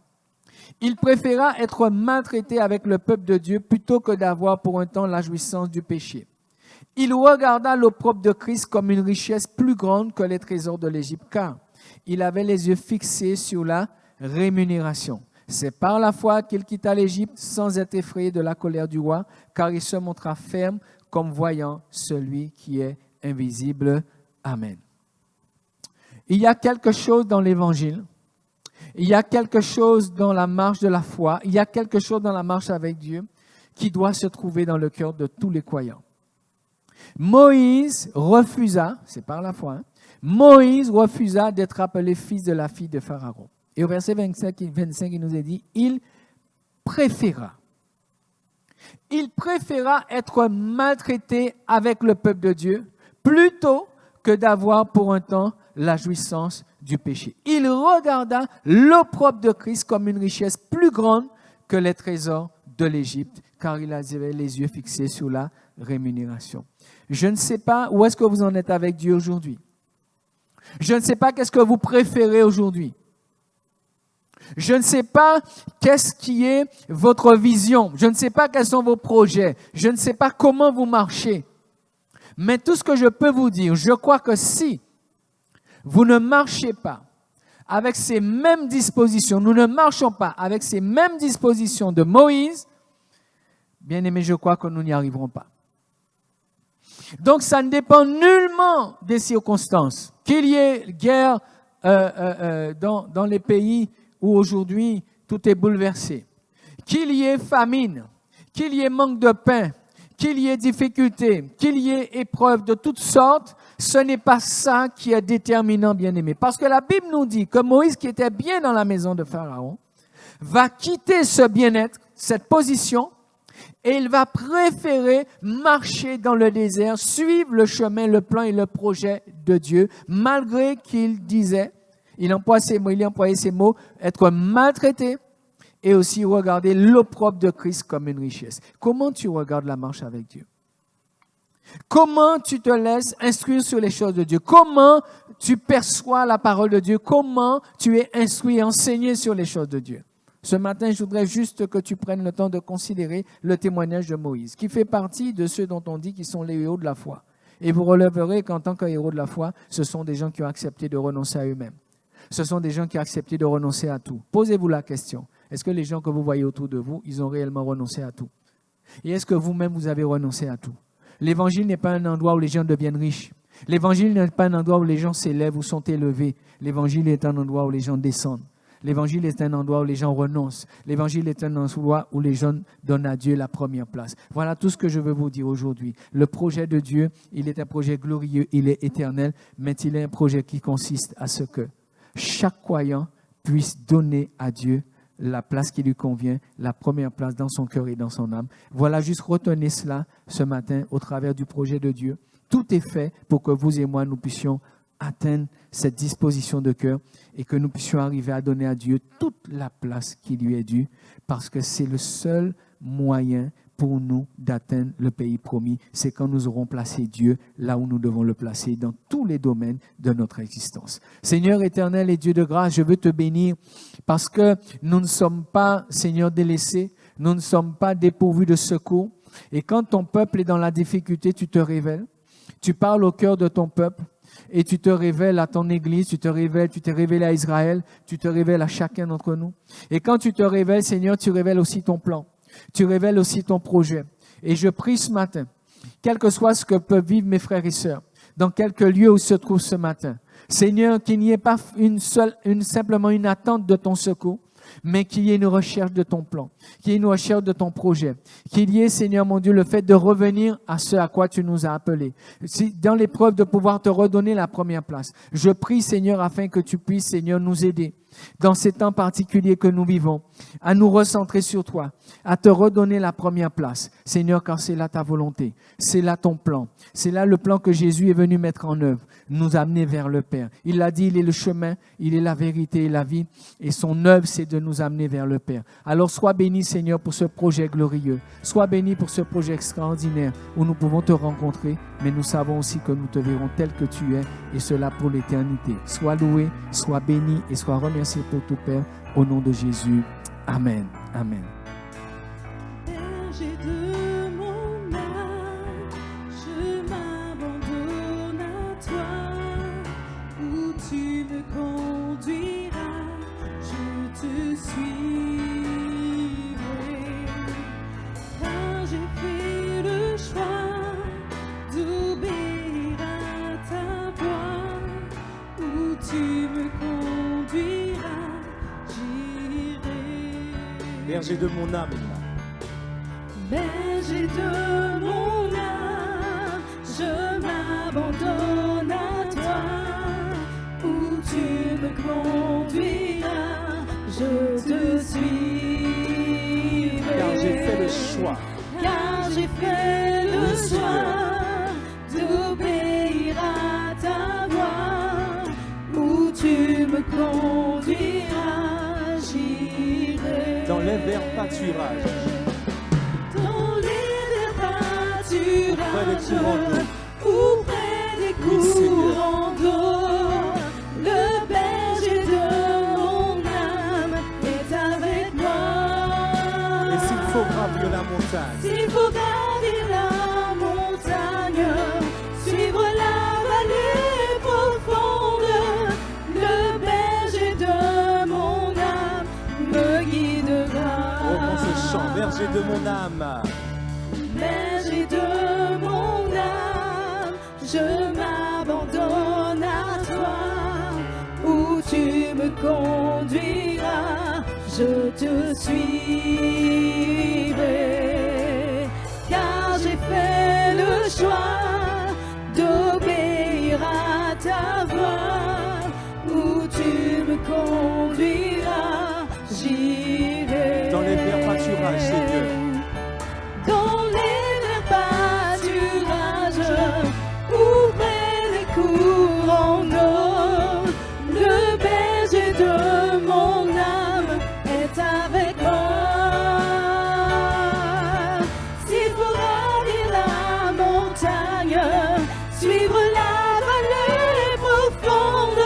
Il préféra être maltraité avec le peuple de Dieu plutôt que d'avoir pour un temps la jouissance du péché. Il regarda l'opprobre de Christ comme une richesse plus grande que les trésors de l'Égypte, car il avait les yeux fixés sur la rémunération. C'est par la foi qu'il quitta l'Égypte sans être effrayé de la colère du roi, car il se montra ferme comme voyant celui qui est invisible. Amen. Il y a quelque chose dans l'Évangile, il y a quelque chose dans la marche de la foi, il y a quelque chose dans la marche avec Dieu qui doit se trouver dans le cœur de tous les croyants. Moïse refusa, c'est par la foi, Moïse refusa d'être appelé fils de la fille de Pharaon. Et au verset 25, il nous est dit, il préféra être maltraité avec le peuple de Dieu plutôt que d'avoir pour un temps la jouissance du péché. Il regarda l'opprobre de Christ comme une richesse plus grande que les trésors de l'Égypte, car il avait les yeux fixés sur la rémunération. Je ne sais pas où est-ce que vous en êtes avec Dieu aujourd'hui. Je ne sais pas qu'est-ce que vous préférez aujourd'hui. Je ne sais pas qu'est-ce qui est votre vision. Je ne sais pas quels sont vos projets. Je ne sais pas comment vous marchez. Mais tout ce que je peux vous dire, je crois que si vous ne marchez pas avec ces mêmes dispositions, nous ne marchons pas avec ces mêmes dispositions de Moïse, bien aimé, je crois que nous n'y arriverons pas. Donc, ça ne dépend nullement des circonstances. Qu'il y ait guerre dans les pays où aujourd'hui tout est bouleversé, qu'il y ait famine, qu'il y ait manque de pain, qu'il y ait difficulté, qu'il y ait épreuve de toutes sortes, ce n'est pas ça qui est déterminant, bien-aimé. Parce que la Bible nous dit que Moïse, qui était bien dans la maison de Pharaon, va quitter ce bien-être, cette position, et il va préférer marcher dans le désert, suivre le chemin, le plan et le projet de Dieu, malgré qu'il disait, il employait ces mots, être maltraité et aussi regarder l'opprobre de Christ comme une richesse. Comment tu regardes la marche avec Dieu? Comment tu te laisses instruire sur les choses de Dieu? Comment tu perçois la parole de Dieu? Comment tu es instruit et enseigné sur les choses de Dieu? Ce matin, je voudrais juste que tu prennes le temps de considérer le témoignage de Moïse, qui fait partie de ceux dont on dit qu'ils sont les héros de la foi. Et vous releverez qu'en tant que héros de la foi, ce sont des gens qui ont accepté de renoncer à eux-mêmes. Ce sont des gens qui ont accepté de renoncer à tout. Posez-vous la question. Est-ce que les gens que vous voyez autour de vous, ils ont réellement renoncé à tout? Et est-ce que vous-même, vous avez renoncé à tout? L'évangile n'est pas un endroit où les gens deviennent riches. L'évangile n'est pas un endroit où les gens s'élèvent ou sont élevés. L'évangile est un endroit où les gens descendent. L'évangile est un endroit où les gens renoncent. L'évangile est un endroit où les gens donnent à Dieu la première place. Voilà tout ce que je veux vous dire aujourd'hui. Le projet de Dieu, il est un projet glorieux, il est éternel, mais il est un projet qui consiste à ce que chaque croyant puisse donner à Dieu la place qui lui convient, la première place dans son cœur et dans son âme. Voilà, juste retenez cela ce matin au travers du projet de Dieu. Tout est fait pour que vous et moi, nous puissions atteindre cette disposition de cœur et que nous puissions arriver à donner à Dieu toute la place qui lui est due, parce que c'est le seul moyen pour nous d'atteindre le pays promis. C'est quand nous aurons placé Dieu là où nous devons le placer dans tous les domaines de notre existence. Seigneur éternel et Dieu de grâce, je veux te bénir parce que nous ne sommes pas, Seigneur, délaissés, nous ne sommes pas dépourvus de secours. Et quand ton peuple est dans la difficulté, tu te révèles, tu parles au cœur de ton peuple. Et tu te révèles à ton Église, tu t'es révélé à Israël, tu te révèles à chacun d'entre nous. Et quand tu te révèles, Seigneur, tu révèles aussi ton plan. Tu révèles aussi ton projet. Et je prie ce matin, quel que soit ce que peuvent vivre mes frères et sœurs, dans quelque lieu où ils se trouvent ce matin, Seigneur, qu'il n'y ait pas simplement une attente de ton secours, mais qu'il y ait une recherche de ton plan, qu'il y ait une recherche de ton projet, qu'il y ait, Seigneur mon Dieu, le fait de revenir à ce à quoi tu nous as appelés. Dans l'épreuve de pouvoir te redonner la première place. Je prie, Seigneur, afin que tu puisses, Seigneur, nous aider dans ces temps particuliers que nous vivons, à nous recentrer sur toi, à te redonner la première place. Seigneur, car c'est là ta volonté, c'est là ton plan, c'est là le plan que Jésus est venu mettre en œuvre, nous amener vers le Père. Il l'a dit, il est le chemin, il est la vérité et la vie, et son œuvre, c'est de nous amener vers le Père. Alors, sois béni, Seigneur, pour ce projet glorieux, sois béni pour ce projet extraordinaire où nous pouvons te rencontrer, mais nous savons aussi que nous te verrons tel que tu es, et cela pour l'éternité. Sois loué, sois béni et sois remercié pour tout, Père, au nom de Jésus. Amen. Amen. Berger de mon âme, je m'abandonne à toi, où tu me conduiras, je te suivrai, car j'ai fait le choix d'obéir à ta voix, où tu me conduiras, j'irai. Berger de mon âme, Berger de mon âme, je m'abandonne à toi, où tu me conduiras, je te suivrai. Car j'ai fait le choix. Car j'ai fait le Oui, choix d'obéir à ta voix. Où tu me conduiras, j'irai. Dans les verts pâturages. Dans les verts pâturages. Près des courants d'eau. Ou près des Oui, Seigneur. courants d'eau. Le berger de mon âme est avec moi. Et s'il faut gravir la montagne, S'il faut gravir la montagne, suivre la vallée profonde, le berger de mon âme me guidera. reprends ce chant, berger de mon âme. Berger de mon âme, je m'abandonne à toi. Où tu me conduiras, je te suivrai. Car j'ai fait le choix d'obéir à ta voix. Où tu me conduiras, j'irai. Dans les verts pâturages, Seigneur. Dans les verts pâturages, ou près des courants d'eau, le berger de mon âme est avec moi. S'il faut gravir la montagne, suivre la vallée profonde,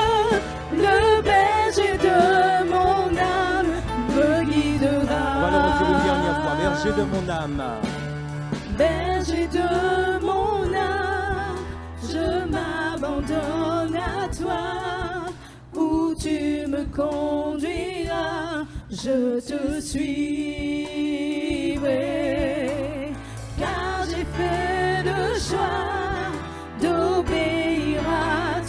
le berger de mon âme me guidera. On va le redire une dernière fois, berger de mon âme. Berger de mon âme, je m'abandonne à toi. Où tu me conduiras, je te suivrai. Car j'ai fait le choix d'obéir à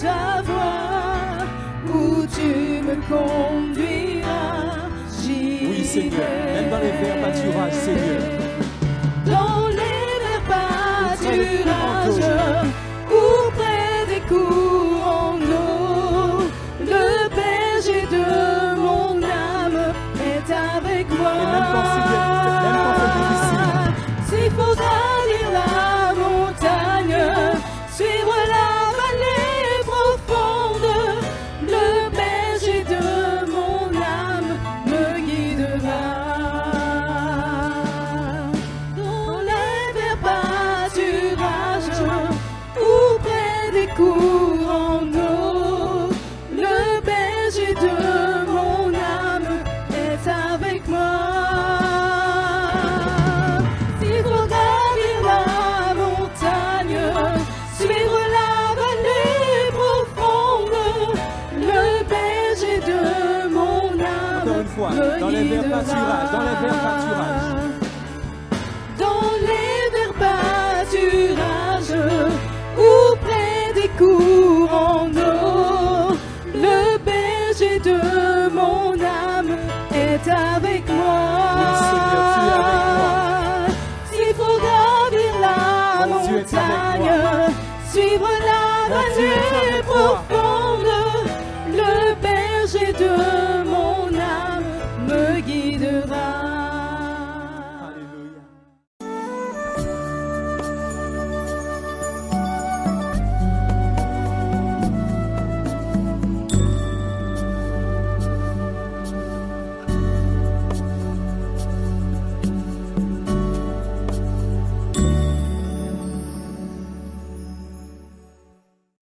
ta voix. Où tu me conduiras, j'irai. Oui, Seigneur, même dans les verts pâturages, Seigneur. Dans les verts pâturages, ou près des courants d'eau, le berger de mon âme est avec moi. Et même quand c'est difficile. S'il faut gravir la montagne, suivre la vallée profonde, le berger de mon âme me guidera. Dans les verts pâturages, ou près des courants d'eau, le berger de mon âme est avec moi. S'il faut gravir la montagne, suivre la vallée profonde, le berger de mon âme Encore une fois, me dans les verts guidera. pâturages, dans les verts pâturages. Dans les verts pâturages, ou près des courants d'eau, le berger de mon âme est avec moi. Oui, Seigneur, tu es avec moi. S'il faut gravir la Mon Dieu est avec montagne, suivre